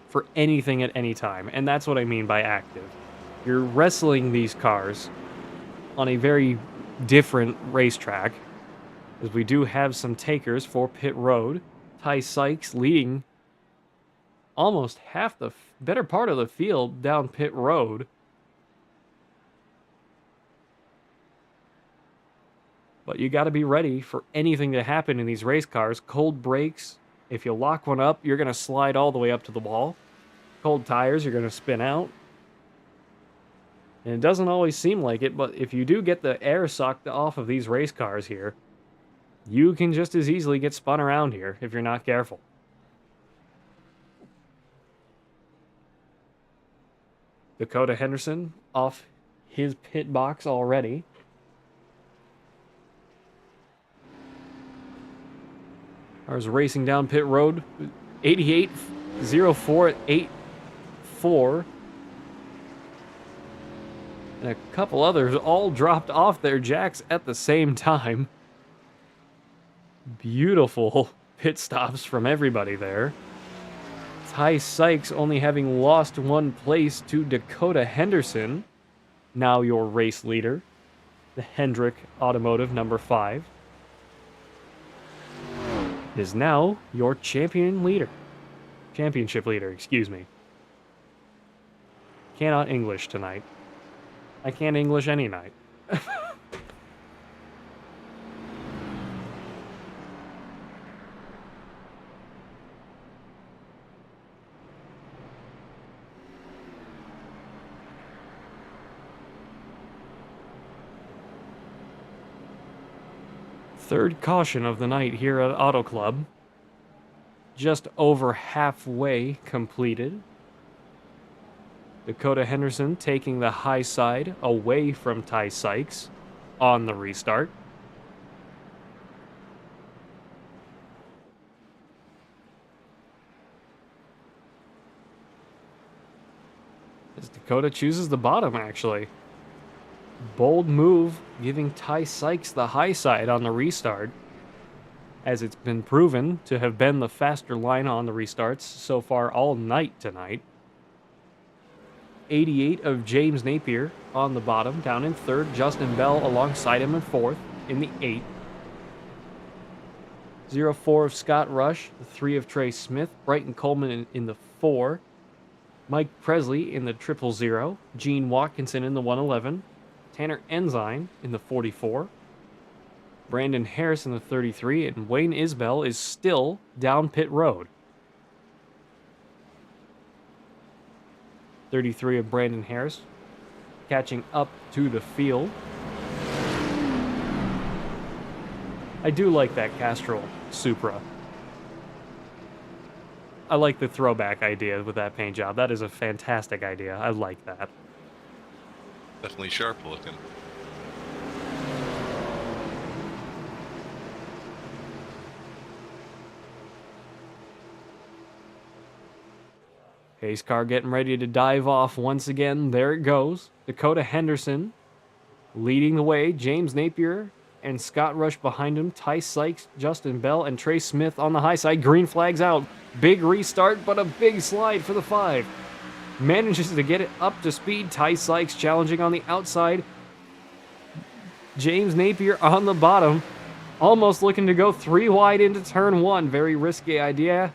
for anything at any time, and that's what I mean by active. You're wrestling these cars on a very different racetrack, as we do have some takers for pit road. Ty Sykes leading almost half the better part of the field down pit road. But you got to be ready for anything to happen in these race cars. Cold brakes, if you lock one up, you're going to slide all the way up to the wall. Cold tires, you're going to spin out. And it doesn't always seem like it, but if you do get the air sucked off of these race cars here, you can just as easily get spun around here if you're not careful. Dakota Henderson off his pit box already. Cars racing down pit road. 88, 04, 84. And a couple others all dropped off their jacks at the same time. Beautiful pit stops from everybody there. Ty Sykes only having lost one place to Dakota Henderson, now your race leader, the Hendrick Automotive number 5, is now your championship leader, excuse me. Cannot English tonight. I can't English any night. Third caution of the night here at Auto Club. Just over halfway completed. Dakota Henderson taking the high side away from Ty Sykes on the restart. As Dakota chooses the bottom, actually. Bold move, giving Ty Sykes the high side on the restart, as it's been proven to have been the faster line on the restarts so far all night tonight. 88 of James Napier on the bottom, down in third. Justin Bell alongside him in fourth in the 8th. 04 of Scott Rush, the 3 of Trey Smith, Bryton Coleman in the 4, Mike Presley in the 000, Gene Watkinson in the 111, Tanner Ensign in the 44, Brandon Harris in the 33, and Wayne Isbell is still down pit road. 33 of Brandon Harris catching up to the field. I do like that Castrol Supra. I like the throwback idea with that paint job. That is a fantastic idea. I like that. Definitely sharp looking. Pace car getting ready to dive off once again. There it goes. Dakota Henderson leading the way. James Napier and Scott Rush behind him. Ty Sykes, Justin Bell, and Trey Smith on the high side. Green flags out. Big restart, but a big slide for the 5. Manages to get it up to speed. Ty Sykes challenging on the outside. James Napier on the bottom. Almost looking to go 3 wide into turn 1. Very risky idea.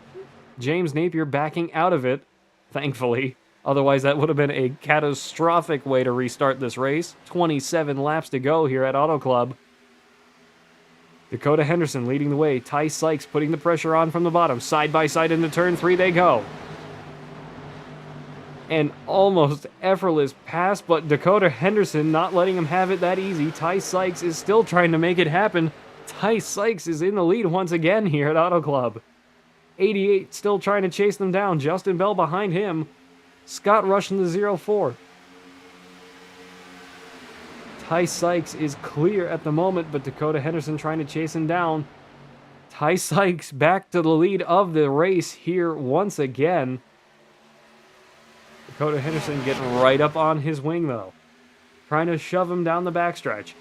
James Napier backing out of it, thankfully. Otherwise, that would have been a catastrophic way to restart this race. 27 laps to go here at Auto Club. Dakota Henderson leading the way. Ty Sykes putting the pressure on from the bottom. Side by side into turn 3 they go. An almost effortless pass, but Dakota Henderson not letting him have it that easy. Ty Sykes is still trying to make it happen. Ty Sykes is in the lead once again here at Auto Club. 88 still trying to chase them down. Justin Bell behind him. Scott Rush in the 04. Ty Sykes is clear at the moment, but Dakota Henderson trying to chase him down. Ty Sykes back to the lead of the race here once again. Dakota Henderson getting right up on his wing, though. Trying to shove him down the backstretch.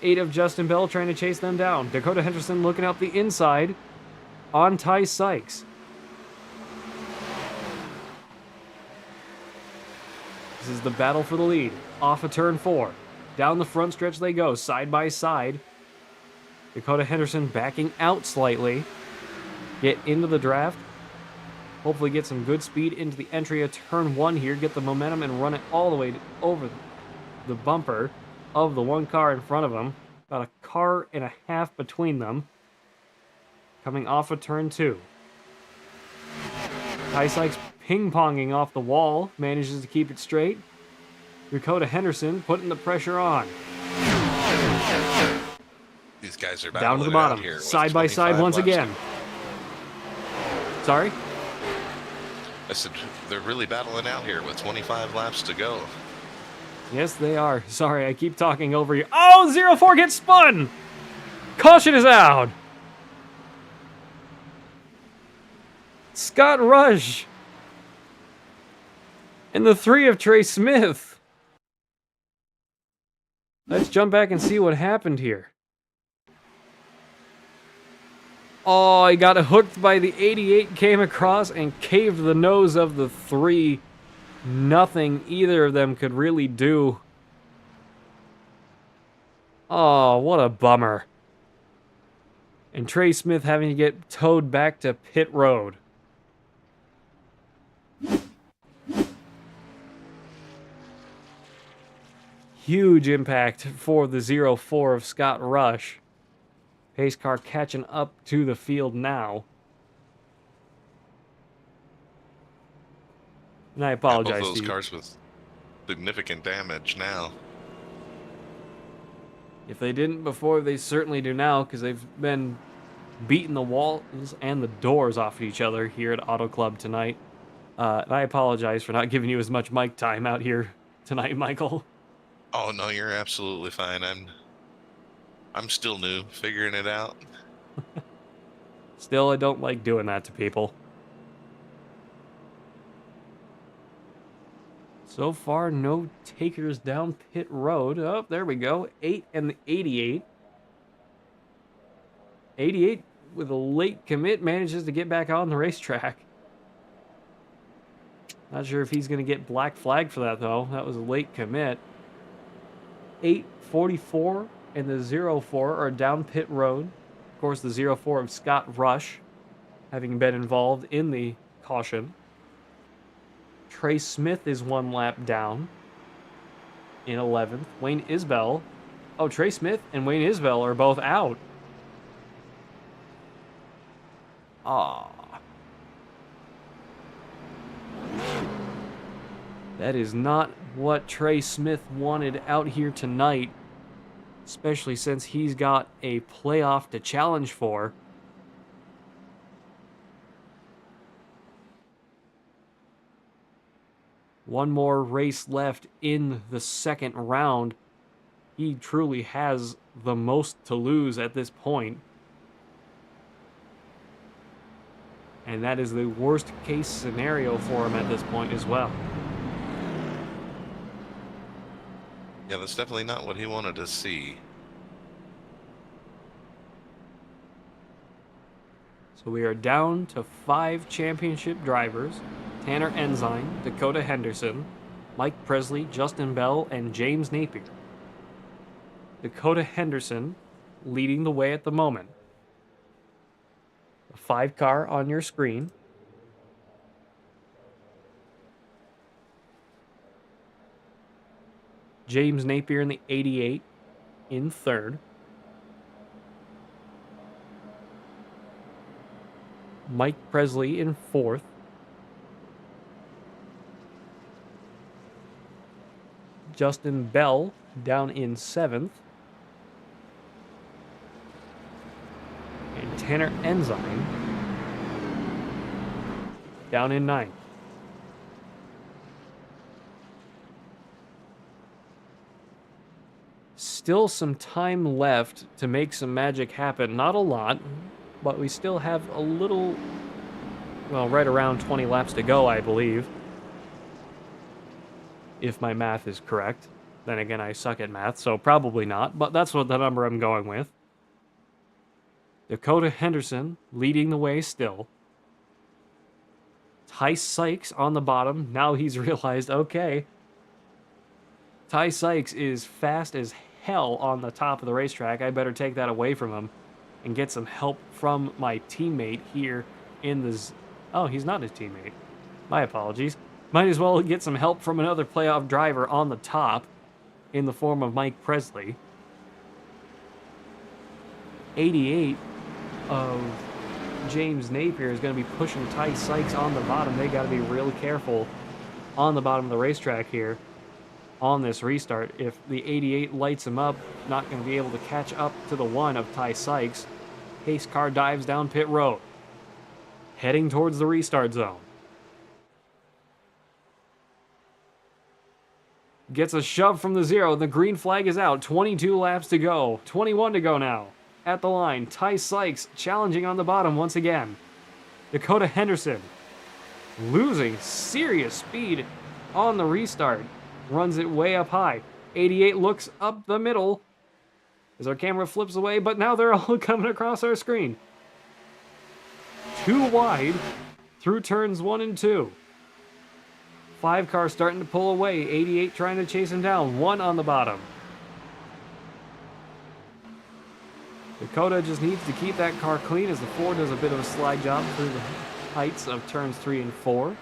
8 of Justin Bell trying to chase them down. Dakota Henderson looking out the inside on Ty Sykes. This is the battle for the lead. Off of turn 4. Down the front stretch they go, side by side. Dakota Henderson backing out slightly. Get into the draft. Hopefully get some good speed into the entry of turn 1 here. Get the momentum and run it all the way over the bumper of the one car in front of them. About a car and a half between them. Coming off of turn 2. Ty Sykes ping-ponging off the wall. Manages to keep it straight. Dakota Henderson putting the pressure on. These guys are down to the bottom. Here side by side once again. Sorry? I said they're really battling out here with 25 laps to go. Yes, they are. Sorry, I keep talking over you. Oh, 04 gets spun! Caution is out! Scott Rush and the 3 of Trey Smith. Let's jump back and see what happened here. Oh, he got hooked by the 88, came across and caved the nose of the 3. Nothing either of them could really do. Oh, what a bummer. And Trey Smith having to get towed back to pit road. Huge impact for the 0-4 of Scott Rush. Pace car catching up to the field now. And I apologize both to those you. cars with significant damage now. If they didn't before, they certainly do now, because they've been beating the walls and the doors off of each other here at Auto Club tonight. And I apologize for not giving you as much mic time out here tonight, Michael. Oh no, you're absolutely fine. I'm still new, figuring it out. Still, I don't like doing that to people. So far, no takers down pit road. Oh, there we go. 8 and the 88. 88 with a late commit manages to get back on the racetrack. Not sure if he's going to get black flag for that, though. That was a late commit. 8:44 and the 0-4 are down pit road. Of course, the 0-4 of Scott Rush having been involved in the caution. Trey Smith is 1 lap down in 11th. Wayne Isbell. Oh, Trey Smith and Wayne Isbell are both out. Ah. That is not what Trey Smith wanted out here tonight, especially since he's got a playoff to challenge for. One more race left in the second round. He truly has the most to lose at this point. And that is the worst case scenario for him at this point as well. Yeah, that's definitely not what he wanted to see. So we are down to 5 championship drivers. Tanner Ensign, Dakota Henderson, Mike Presley, Justin Bell, and James Napier. Dakota Henderson leading the way at the moment. The 5 car on your screen. James Napier in the 88 in third. Mike Presley in fourth. Justin Bell down in 7th. And Tanner Ensign down in 9th. Still some time left to make some magic happen. Not a lot, but we still have a little, well, right around 20 laps to go, I believe. If my math is correct. Then again, I suck at math, so probably not, but that's what the number I'm going with. Dakota Henderson leading the way still. Ty Sykes on the bottom. Now he's realized, okay, Ty Sykes is fast as hell on the top of the racetrack. I better take that away from him and get some help from my teammate here in the... Oh, he's not his teammate. My apologies. Might as well get some help from another playoff driver on the top in the form of Mike Presley. 88 of James Napier is going to be pushing Ty Sykes on the bottom. They got to be really careful on the bottom of the racetrack here on this restart. If the 88 lights him up, not going to be able to catch up to the 1 of Ty Sykes. Pace car dives down pit road, heading towards the restart zone. Gets a shove from the 0. The green flag is out. 22 laps to go. 21 to go now. At the line, Ty Sykes challenging on the bottom once again. Dakota Henderson losing serious speed on the restart. Runs it way up high. 88 looks up the middle as our camera flips away, but now they're all coming across our screen. Too wide through turns 1 and 2. 5 cars starting to pull away. 88 trying to chase him down. 1 on the bottom. Dakota just needs to keep that car clean as the 4 does a bit of a slide job through the heights of turns 3 and 4.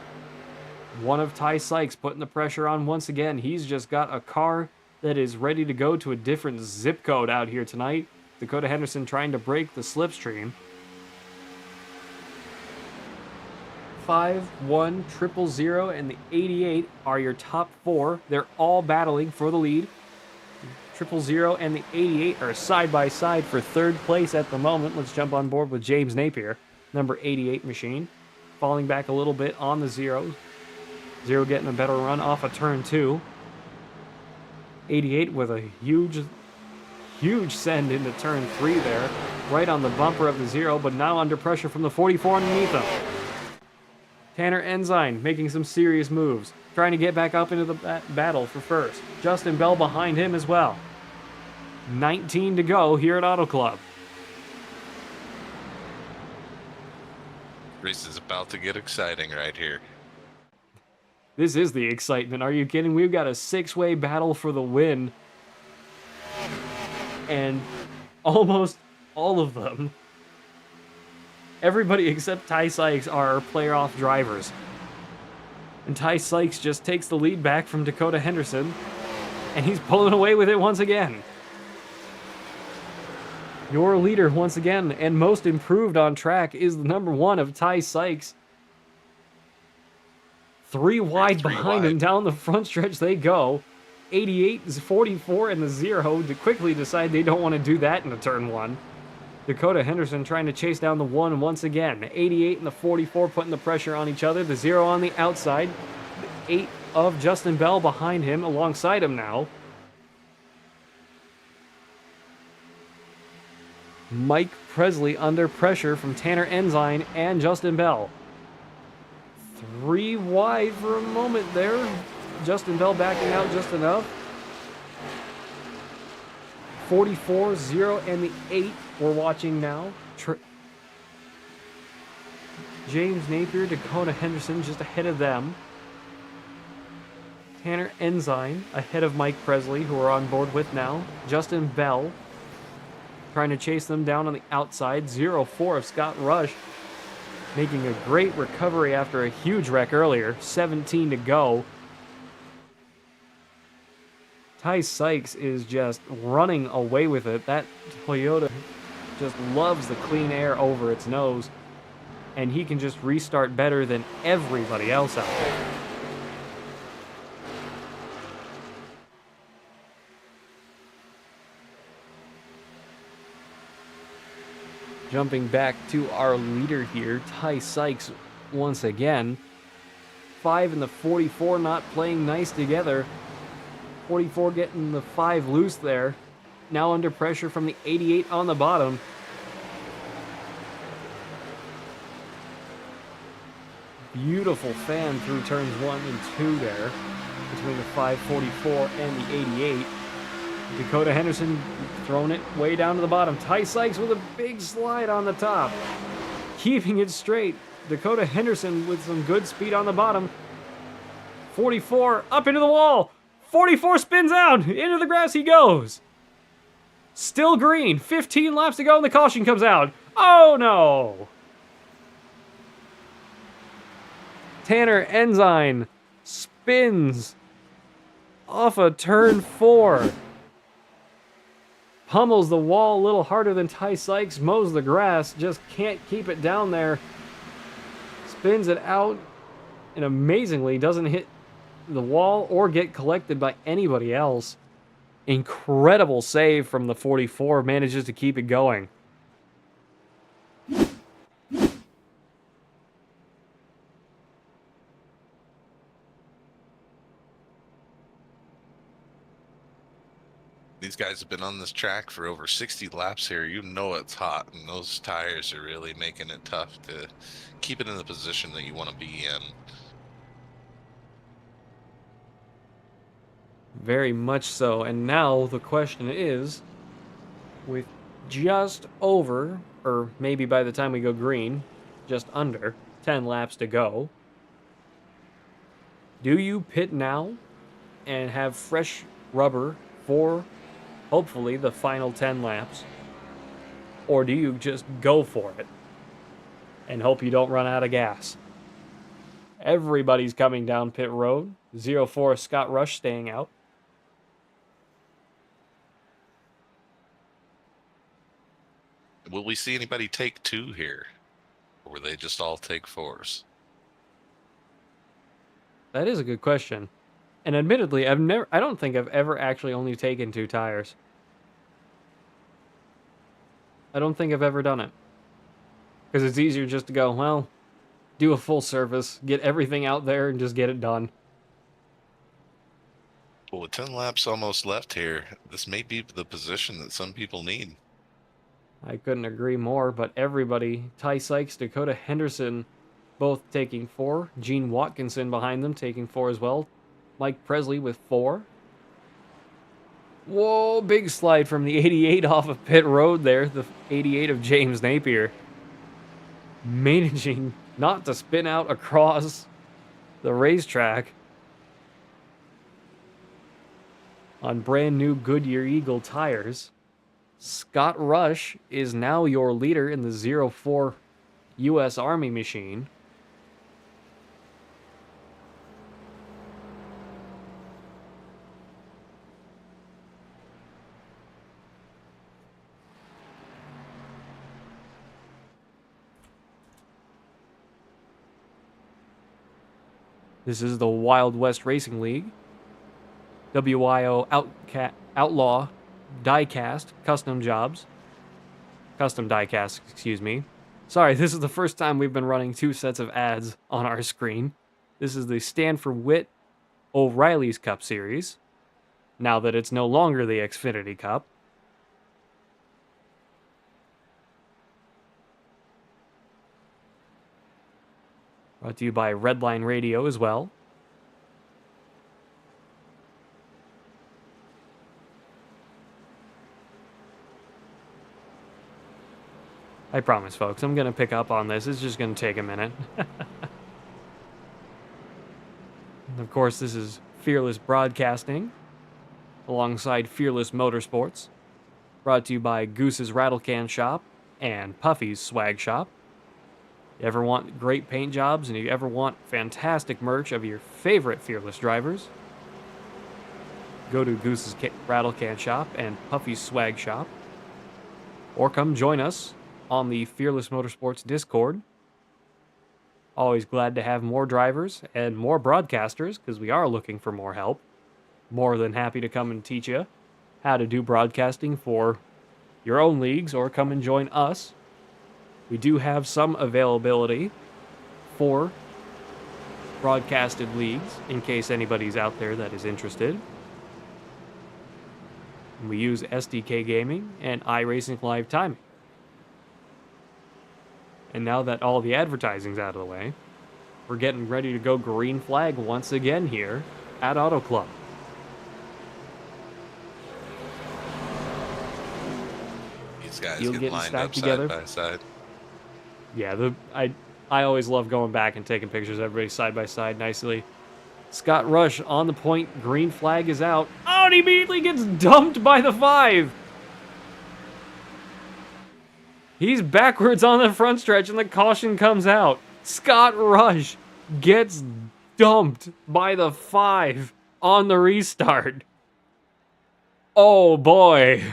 One of Ty Sykes putting the pressure on once again. He's just got a car that is ready to go to a different zip code out here tonight. Dakota Henderson trying to break the slipstream. 5, 1, 000, and the 88 are your top 4. They're all battling for the lead. 000 and the 88 are side by side for 3rd place at the moment. Let's jump on board with James Napier, number 88 machine. Falling back a little bit on the 0. 0 getting a better run off of turn 2. 88 with a huge send into turn 3 there. Right on the bumper of the 0, but now under pressure from the 44 underneath him. Tanner Ensign making some serious moves. Trying to get back up into the battle for first. Justin Bell behind him as well. 19 to go here at Auto Club. Race is about to get exciting right here. This is the excitement. Are you kidding? We've got a 6-way battle for the win. And almost all of them, everybody except Ty Sykes, are playoff drivers. And Ty Sykes just takes the lead back from Dakota Henderson, and he's pulling away with it once again. Your leader once again, and most improved on track, is the number 1 of Ty Sykes. 3 wide behind him down the front stretch they go. 88 is 44 and the 0 to quickly decide they don't want to do that in the turn 1. Dakota Henderson trying to chase down the 1 once again. 88 and the 44 putting the pressure on each other. The 0 on the outside. The 8 of Justin Bell behind him, alongside him now. Mike Presley under pressure from Tanner Ensign and Justin Bell. 3 wide for a moment there. Justin Bell backing out just enough. 44, 0, and the 8 we're watching now. James Napier, Dakota Henderson just ahead of them. Tanner Ensign ahead of Mike Presley, who we're on board with now. Justin Bell trying to chase them down on the outside. 0-4 of Scott Rush making a great recovery after a huge wreck earlier. 17 to go. Ty Sykes is just running away with it. That Toyota just loves the clean air over its nose, and he can just restart better than everybody else out there. Jumping back to our leader here, Ty Sykes once again. 5 and the 44 not playing nice together. 44 getting the 5 loose there. Now under pressure from the 88 on the bottom. Beautiful fan through turns 1 and 2 there between the 544 and the 88. Dakota Henderson throwing it way down to the bottom. Ty Sykes with a big slide on the top. Keeping it straight. Dakota Henderson with some good speed on the bottom. 44 up into the wall. 44 spins out. Into the grass he goes. Still green. 15 laps to go and the caution comes out. Oh no. Tanner Ensign spins off a turn 4. Pummels the wall a little harder than Ty Sykes. Mows the grass. Just can't keep it down there. Spins it out. And amazingly doesn't hit the wall or get collected by anybody else. Incredible save from the 44. Manages to keep it going. Need these guys have been on this track for over 60 laps here. You know it's hot, and those tires are really making it tough to keep it in the position that you want to be in. Very much so. And now the question is, with just over, or maybe by the time we go green, just under 10 laps to go, do you pit now and have fresh rubber for hopefully the final 10 laps? Or do you just go for it and hope you don't run out of gas? Everybody's coming down pit road. 04 Scott Rush staying out. Will we see anybody take 2 here? Or will they just all take 4s? That is a good question. And admittedly, I don't think I've ever actually only taken 2 tires. I don't think I've ever done it. Because it's easier just to go, well, do a full service, get everything out there, and just get it done. Well, with 10 laps almost left here, this may be the position that some people need. I couldn't agree more, but everybody, Ty Sykes, Dakota Henderson, both taking 4. Gene Watkinson behind them taking 4 as well. Mike Presley with 4. Whoa, big slide from the 88 off of pit road there. The 88 of James Napier. Managing not to spin out across the racetrack on brand new Goodyear Eagle tires. Scott Rush is now your leader in the 04 U.S. Army machine. This is the Wild West Racing League. WIO Outlaw Diecast Custom Jobs. Custom Diecast, excuse me. Sorry, this is the first time we've been running 2 sets of ads on our screen. This is the Stanford Witt O'Reilly's Cup Series, now that it's no longer the Xfinity Cup. Brought to you by Redline Radio as well. I promise, folks, I'm going to pick up on this. It's just going to take a minute. Of course, this is Fearless Broadcasting, alongside Fearless Motorsports. Brought to you by Goose's Rattle Can Shop and Puffy's Swag Shop. You ever want great paint jobs and you ever want fantastic merch of your favorite Fearless drivers? Go to Goose's Rattle Can Shop and Puffy's Swag Shop. Or come join us on the Fearless Motorsports Discord. Always glad to have more drivers and more broadcasters, because we are looking for more help. More than happy to come and teach you how to do broadcasting for your own leagues, or come and join us. We do have some availability for broadcasted leagues, in case anybody's out there that is interested. We use SDK Gaming and iRacing Live Timing. And now that all the advertising's out of the way, we're getting ready to go green flag once again here at Auto Club. These guys You'll get get lined stacked up together. side by side. Yeah, I always love going back and taking pictures of everybody side by side nicely. Scott Rush on the point, green flag is out. Oh, and he immediately gets dumped by the 5. He's backwards on the front stretch and the caution comes out. Scott Rush gets dumped by the 5 on the restart. Oh boy.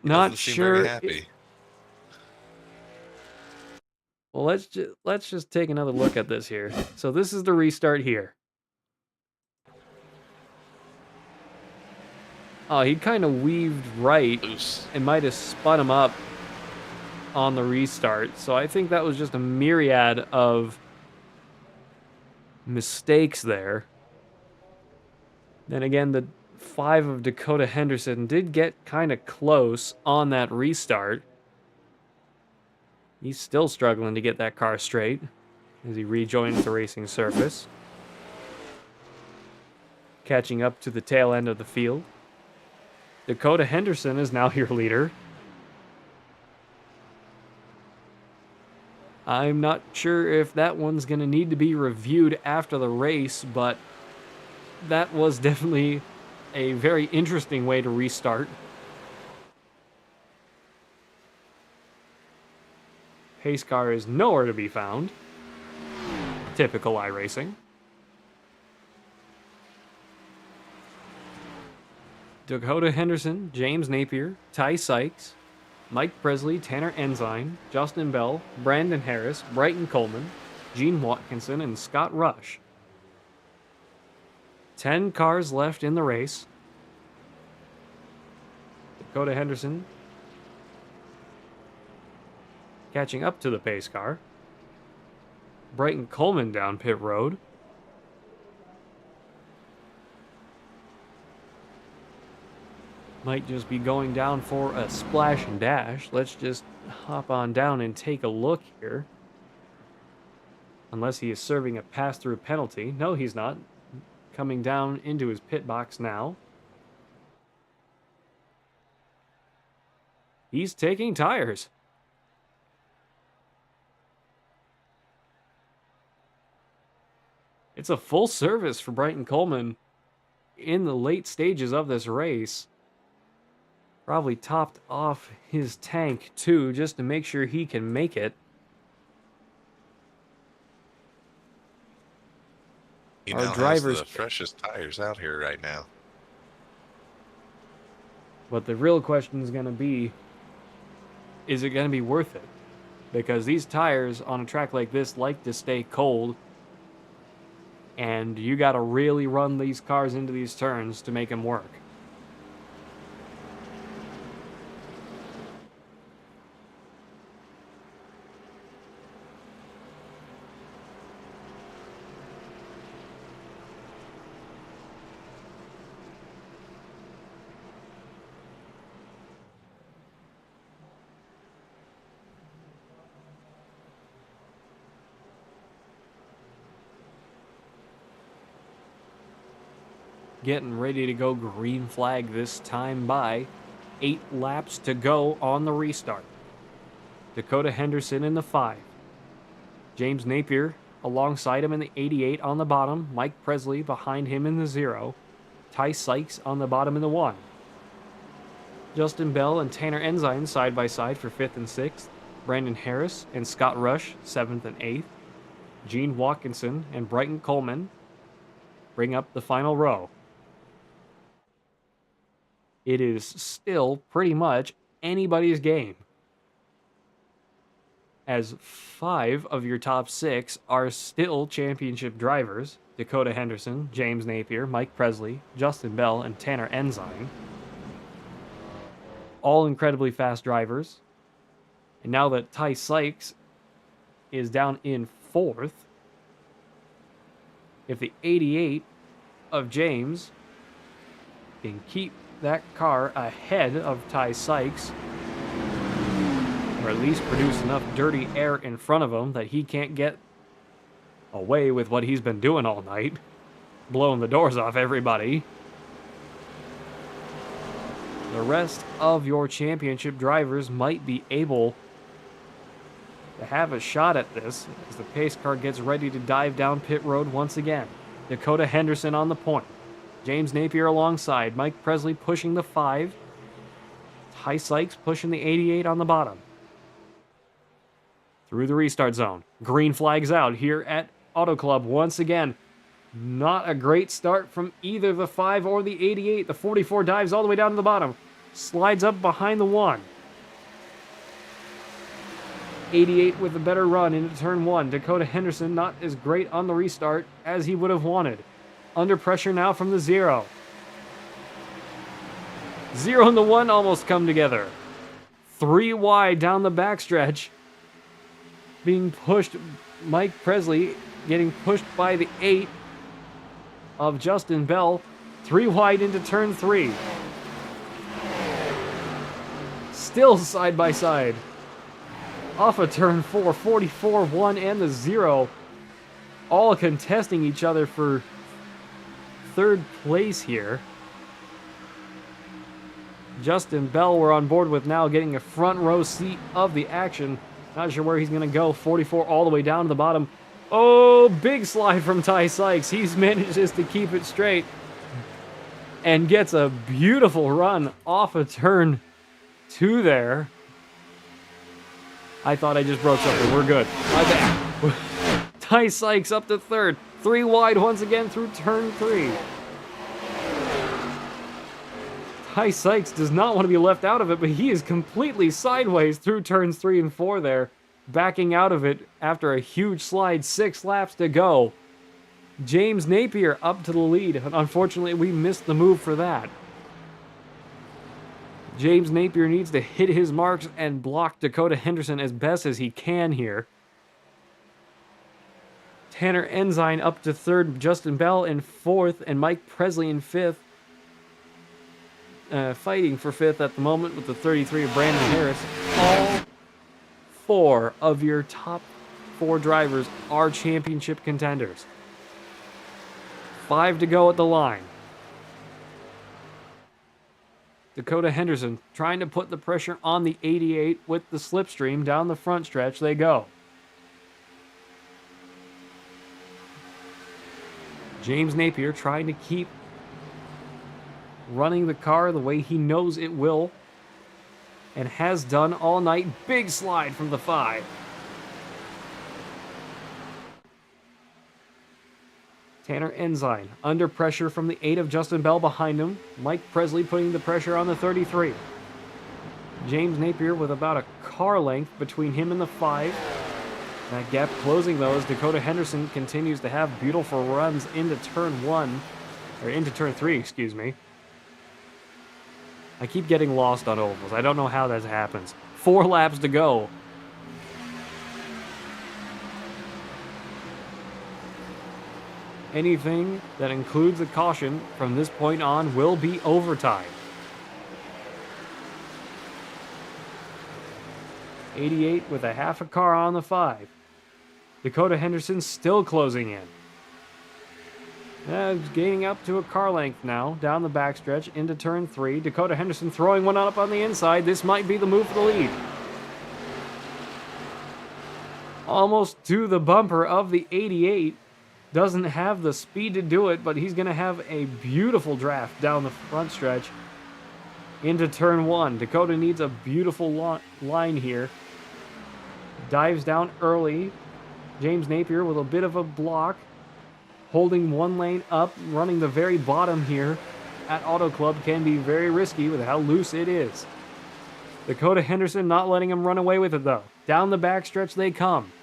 Not Doesn't seem sure. very happy. Well, let's just take another look at this here. So this is the restart here. Oh, he kind of weaved right Loose. and might have spun him up on the restart. So I think that was just a myriad of mistakes there. Then again, the 5 of Dakota Henderson did get kind of close on that restart. He's still struggling to get that car straight as he rejoins the racing surface. Catching up to the tail end of the field. Dakota Henderson is now your leader. I'm not sure if that one's going to need to be reviewed after the race, but that was definitely a very interesting way to restart. Pace car is nowhere to be found. Typical iRacing. Dakota Henderson, James Napier, Ty Sykes, Mike Presley, Tanner Ensign, Justin Bell, Brandon Harris, Brighton Coleman, Gene Watkinson, and Scott Rush. 10 cars left in the race. Dakota Henderson catching up to the pace car. Brighton Coleman down pit road. Might just be going down for a splash and dash. Let's just hop on down and take a look here. Unless he is serving a pass-through penalty. No, he's not. Coming down into his pit box now. He's taking tires. It's a full service for Brighton Coleman in the late stages of this race. Probably topped off his tank too, just to make sure he can make it. He Our now drivers- has the freshest tires out here right now. But the real question is going to be, is it going to be worth it? Because these tires on a track like this like to stay cold. And you got to really run these cars into these turns to make them work. Getting ready to go green flag this time by. 8 laps to go on the restart. Dakota Henderson in the 5. James Napier alongside him in the 88 on the bottom. Mike Presley behind him in the 0. Ty Sykes on the bottom in the 1. Justin Bell and Tanner Ensign side by side for 5th and 6th. Brandon Harris and Scott Rush 7th and 8th. Gene Watkinson and Brighton Coleman bring up the final row. It is still pretty much anybody's game, as 5 of your top 6 are still championship drivers. Dakota Henderson, James Napier, Mike Presley, Justin Bell, and Tanner Ensign. All incredibly fast drivers. And now that Ty Sykes is down in 4th, if the 88 of James can keep that car ahead of Ty Sykes, or at least produce enough dirty air in front of him that he can't get away with what he's been doing all night, blowing the doors off everybody, the rest of your championship drivers might be able to have a shot at this as the pace car gets ready to dive down pit road once again. Dakota Henderson on the point. James Napier alongside. Mike Presley pushing the 5. Ty Sykes pushing the 88 on the bottom. Through the restart zone. Green flags out here at Auto Club once again. Not a great start from either the 5 or the 88. The 44 dives all the way down to the bottom. Slides up behind the 1. 88 with a better run into turn 1. Dakota Henderson not as great on the restart as he would have wanted. Under pressure now from the 0. 0 and the 1 almost come together. 3 wide down the backstretch. Being pushed, Mike Presley getting pushed by the 8 of Justin Bell. 3 wide into turn 3. Still side by side. Off of turn 4, 44, 1, and the 0. All contesting each other for third place here. Justin Bell we're on board with now, getting a front row seat of the action. Not sure where he's going to go. 44 all the way down to the bottom. Oh, big slide from Ty Sykes. He manages to keep it straight and gets a beautiful run off of turn 2 there. I thought I just broke something. We're good. My bad. Ty Sykes up to third. 3 wide once again through turn 3. Ty Sykes does not want to be left out of it, but he is completely sideways through turns 3 and 4 there, backing out of it after a huge slide. 6 laps to go. James Napier up to the lead. Unfortunately, we missed the move for that. James Napier needs to hit his marks and block Dakota Henderson as best as he can here. Tanner Ensign up to third, Justin Bell in fourth, and Mike Presley in fifth. Fighting for fifth at the moment with the 33 of Brandon Harris. All 4 of your top 4 drivers are championship contenders. 5 to go at the line. Dakota Henderson trying to put the pressure on the 88 with the slipstream. Down the front stretch they go. James Napier trying to keep running the car the way he knows it will and has done all night. Big slide from the 5. Tanner Ensign under pressure from the 8 of Justin Bell behind him. Mike Presley putting the pressure on the 33. James Napier with about a car length between him and the 5. That gap closing though as Dakota Henderson continues to have beautiful runs into turn 3, excuse me. I keep getting lost on ovals. I don't know how that happens. 4 laps to go. Anything that includes a caution from this point on will be overtime. 88 with a half a car on the 5. Dakota Henderson still closing in. Gaining up to a car length now, down the backstretch into turn 3. Dakota Henderson throwing one up on the inside. This might be the move for the lead. Almost to the bumper of the 88. Doesn't have the speed to do it, but he's going to have a beautiful draft down the front stretch into turn 1. Dakota needs a beautiful line here. Dives down early. James Napier with a bit of a block. Holding one lane up, running the very bottom here at Auto Club can be very risky with how loose it is. Dakota Henderson not letting him run away with it though. Down the backstretch they come.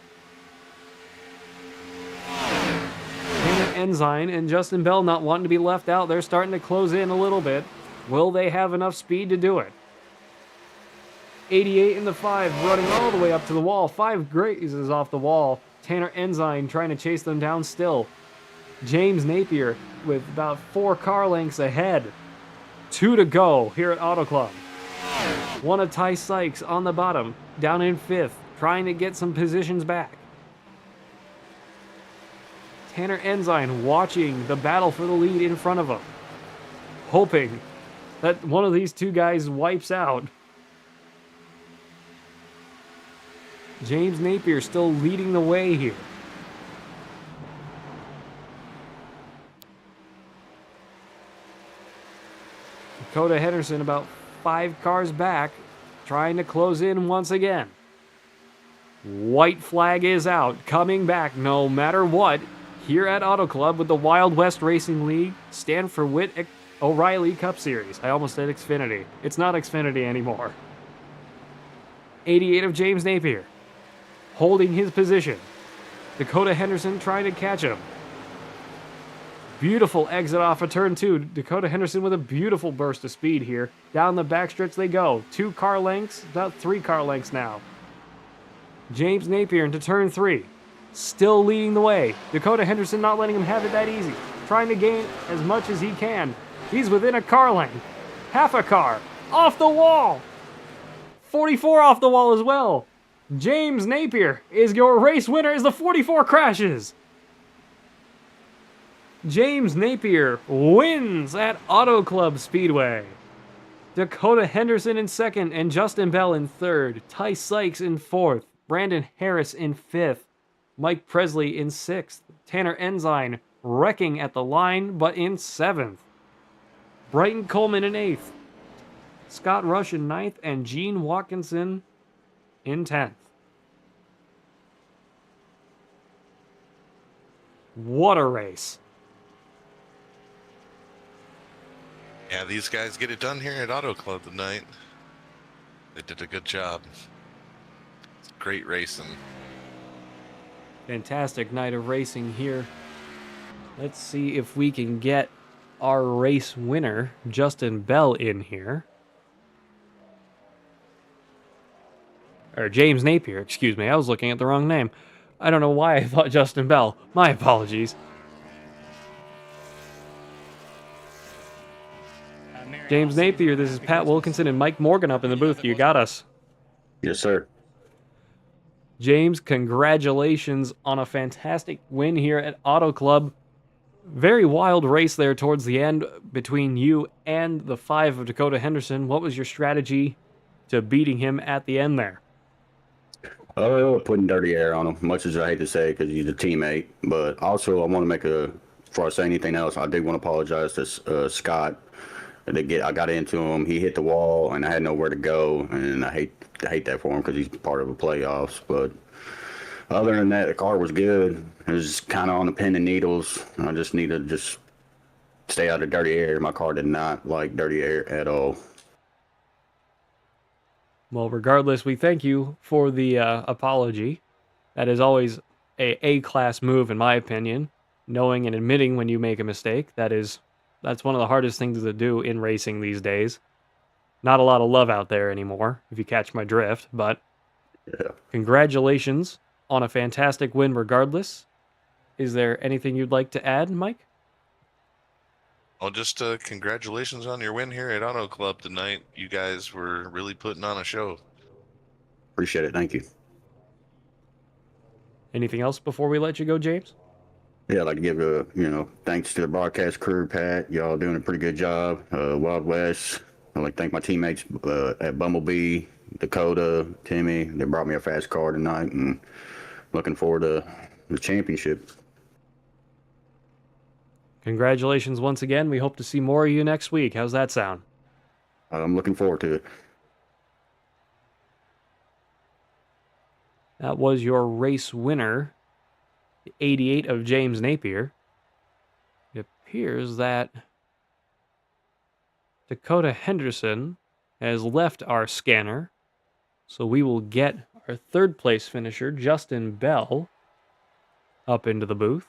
Tanner Ensign and Justin Bell not wanting to be left out. They're starting to close in a little bit. Will they have enough speed to do it? 88 in the 5 running all the way up to the wall. 5 grazes off the wall. Tanner Ensign trying to chase them down still. James Napier with about 4 car lengths ahead. 2 to go here at Auto Club. One of Ty Sykes on the bottom, down in 5th, trying to get some positions back. Tanner Ensign watching the battle for the lead in front of him, hoping that one of these 2 guys wipes out. James Napier still leading the way here. Dakota Henderson about 5 cars back, trying to close in once again. White flag is out, coming back no matter what, here at Auto Club with the Wild West Racing League Stanford Witt O'Reilly Cup Series. I almost said Xfinity. It's not Xfinity anymore. 88 of James Napier, holding his position. Dakota Henderson trying to catch him. Beautiful exit off of turn 2. Dakota Henderson with a beautiful burst of speed here. Down the backstretch they go. 2 car lengths, about 3 car lengths now. James Napier into turn 3. Still leading the way. Dakota Henderson not letting him have it that easy. Trying to gain as much as he can. He's within a car length. Half a car. Off the wall. 44 off the wall as well. James Napier is your race winner as the 44 crashes. James Napier wins at Auto Club Speedway. Dakota Henderson in second and Justin Bell in third. Ty Sykes in fourth. Brandon Harris in fifth. Mike Presley in sixth. Tanner Ensign wrecking at the line but in seventh. Brighton Coleman in eighth. Scott Rush in ninth and Gene Watkinson in 10th. What a race. Yeah, these guys get it done here at Auto Club tonight. They did a good job. It's great racing. Fantastic night of racing here. Let's see if we can get our race winner, Justin Bell, in here. Or James Napier, excuse me. I was looking at the wrong name. I don't know why I thought Justin Bell. My apologies. James Napier, this is Pat Wilkinson and Mike Morgan up in the booth. You got us. Yes, sir. James, congratulations on a fantastic win here at Auto Club. Very wild race there towards the end between you and the 5 of Dakota Henderson. What was your strategy to beating him at the end there? Putting dirty air on him, much as I hate to say, because he's a teammate. But also, I want to make before I say anything else, I do want to apologize to Scott. I got into him. He hit the wall, and I had nowhere to go. And I hate that for him because he's part of the playoffs. But other than that, the car was good. It was kind of on the pin and needles. I just need to stay out of dirty air. My car did not like dirty air at all. Well, regardless, we thank you for the apology. That is always a A-class move, in my opinion. Knowing and admitting when you make a mistake. That's one of the hardest things to do in racing these days. Not a lot of love out there anymore, if you catch my drift. But Yeah. congratulations on a fantastic win regardless. Is there anything you'd like to add, Mike? Well, just congratulations on your win here at Auto Club tonight. You guys were really putting on a show. Appreciate it. Thank you. Anything else before we let you go, James? Yeah, I'd like to give thanks to the broadcast crew, Pat. Y'all doing a pretty good job. Wild West. I'd like to thank my teammates at Bumblebee, Dakota, Timmy. They brought me a fast car tonight, and looking forward to the championship. Congratulations once again. We hope to see more of you next week. How's that sound? I'm looking forward to it. That was your race winner, 88 of James Napier. It appears that Dakota Henderson has left our scanner, so we will get our third place finisher, Justin Bell, up into the booth.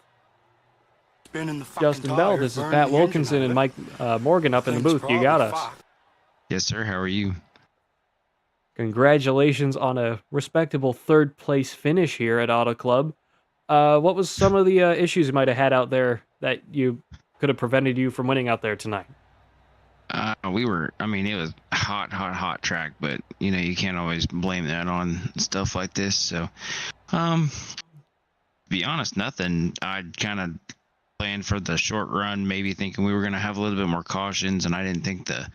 Justin Bell, this is Pat Wilkinson and Mike Morgan up in the booth. You got us. Yes, sir. How are you? Congratulations on a respectable third place finish here at Auto Club. What was some of the issues you might have had out there that you could have prevented you from winning out there tonight? It was hot track, but you can't always blame that on stuff like this. So, to be honest, nothing. I'd kind of planned for the short run, maybe thinking we were going to have a little bit more cautions, and I didn't think the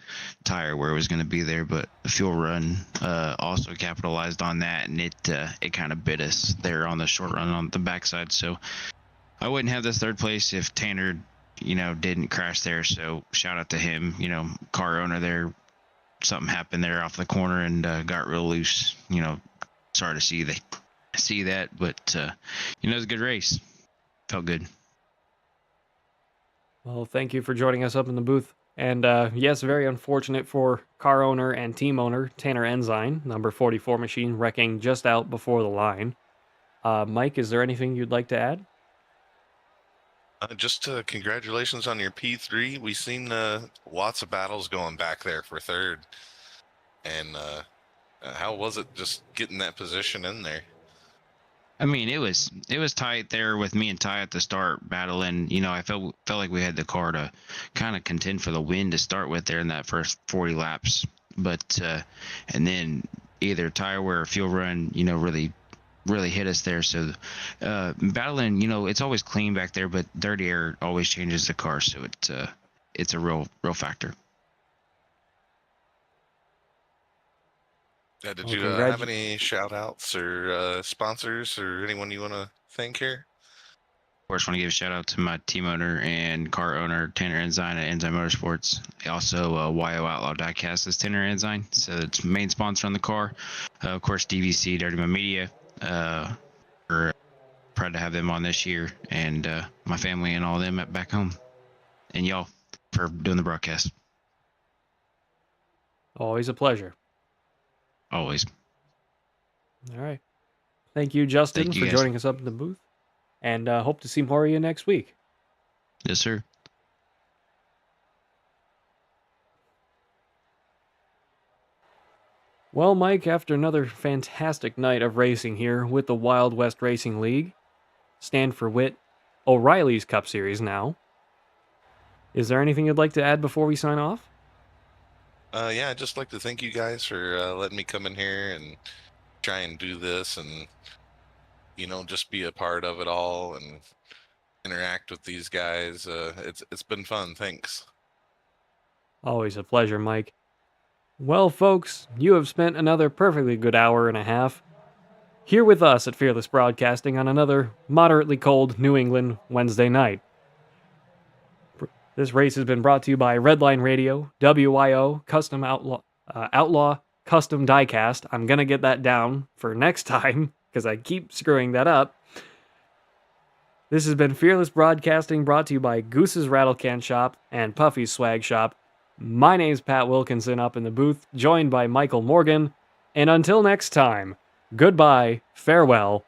tire wear was going to be there, but the fuel run also capitalized on that, and it kind of bit us there on the short run on the backside. So I wouldn't have this third place if Tanner didn't crash there. So shout out to him, car owner there. Something happened there off the corner and got real loose. Sorry to see that, but it was a good race. Felt good. Well, thank you for joining us up in the booth. And yes, very unfortunate for car owner and team owner Tanner Ensign, number 44 machine, wrecking just out before the line. Mike, is there anything you'd like to add? Just congratulations on your P3. We've seen lots of battles going back there for third. And how was it just getting that position in there? I mean, it was tight there with me and Ty at the start battling. You know, I felt like we had the car to kind of contend for the win to start with there in that first 40 laps. But and then either tire wear or fuel run, you know, really hit us there. So battling, you know, it's always clean back there, but dirty air always changes the car. So it's a real factor. Yeah, did Well, you have any shout outs or sponsors or anyone you want to thank here? Of course, want to give a shout out to my team owner and car owner, Tanner Ensign at Ensign Motorsports. Also, YO Outlaw Diecast is Tanner Ensign, so it's main sponsor on the car. Of course, DVC, Dirty My Media. We're proud to have them on this year, and my family and all of them back home. And y'all for doing the broadcast. Always a pleasure. Always. All right. Thank you, Justin, Thank you, for guys. joining us up in the booth. And hope to see more of you next week. Yes, sir. Well, Mike, after another fantastic night of racing here with the Wild West Racing League, Stand for Wit, O'Reilly's Cup Series now, is there anything you'd like to add before we sign off? Yeah, I'd just like to thank you guys for letting me come in here and try and do this and, you know, just be a part of it all and interact with these guys. It's been fun. Thanks. Always a pleasure, Mike. Well, folks, you have spent another perfectly good hour and a half here with us at Fearless Broadcasting on another moderately cold New England Wednesday night. This race has been brought to you by Redline Radio, WIO, Custom Outlaw Custom Diecast. I'm going to get that down for next time because I keep screwing that up. This has been Fearless Broadcasting, brought to you by Goose's Rattle Can Shop and Puffy's Swag Shop. My name's Pat Wilkinson up in the booth, joined by Michael Morgan. And until next time, goodbye, farewell,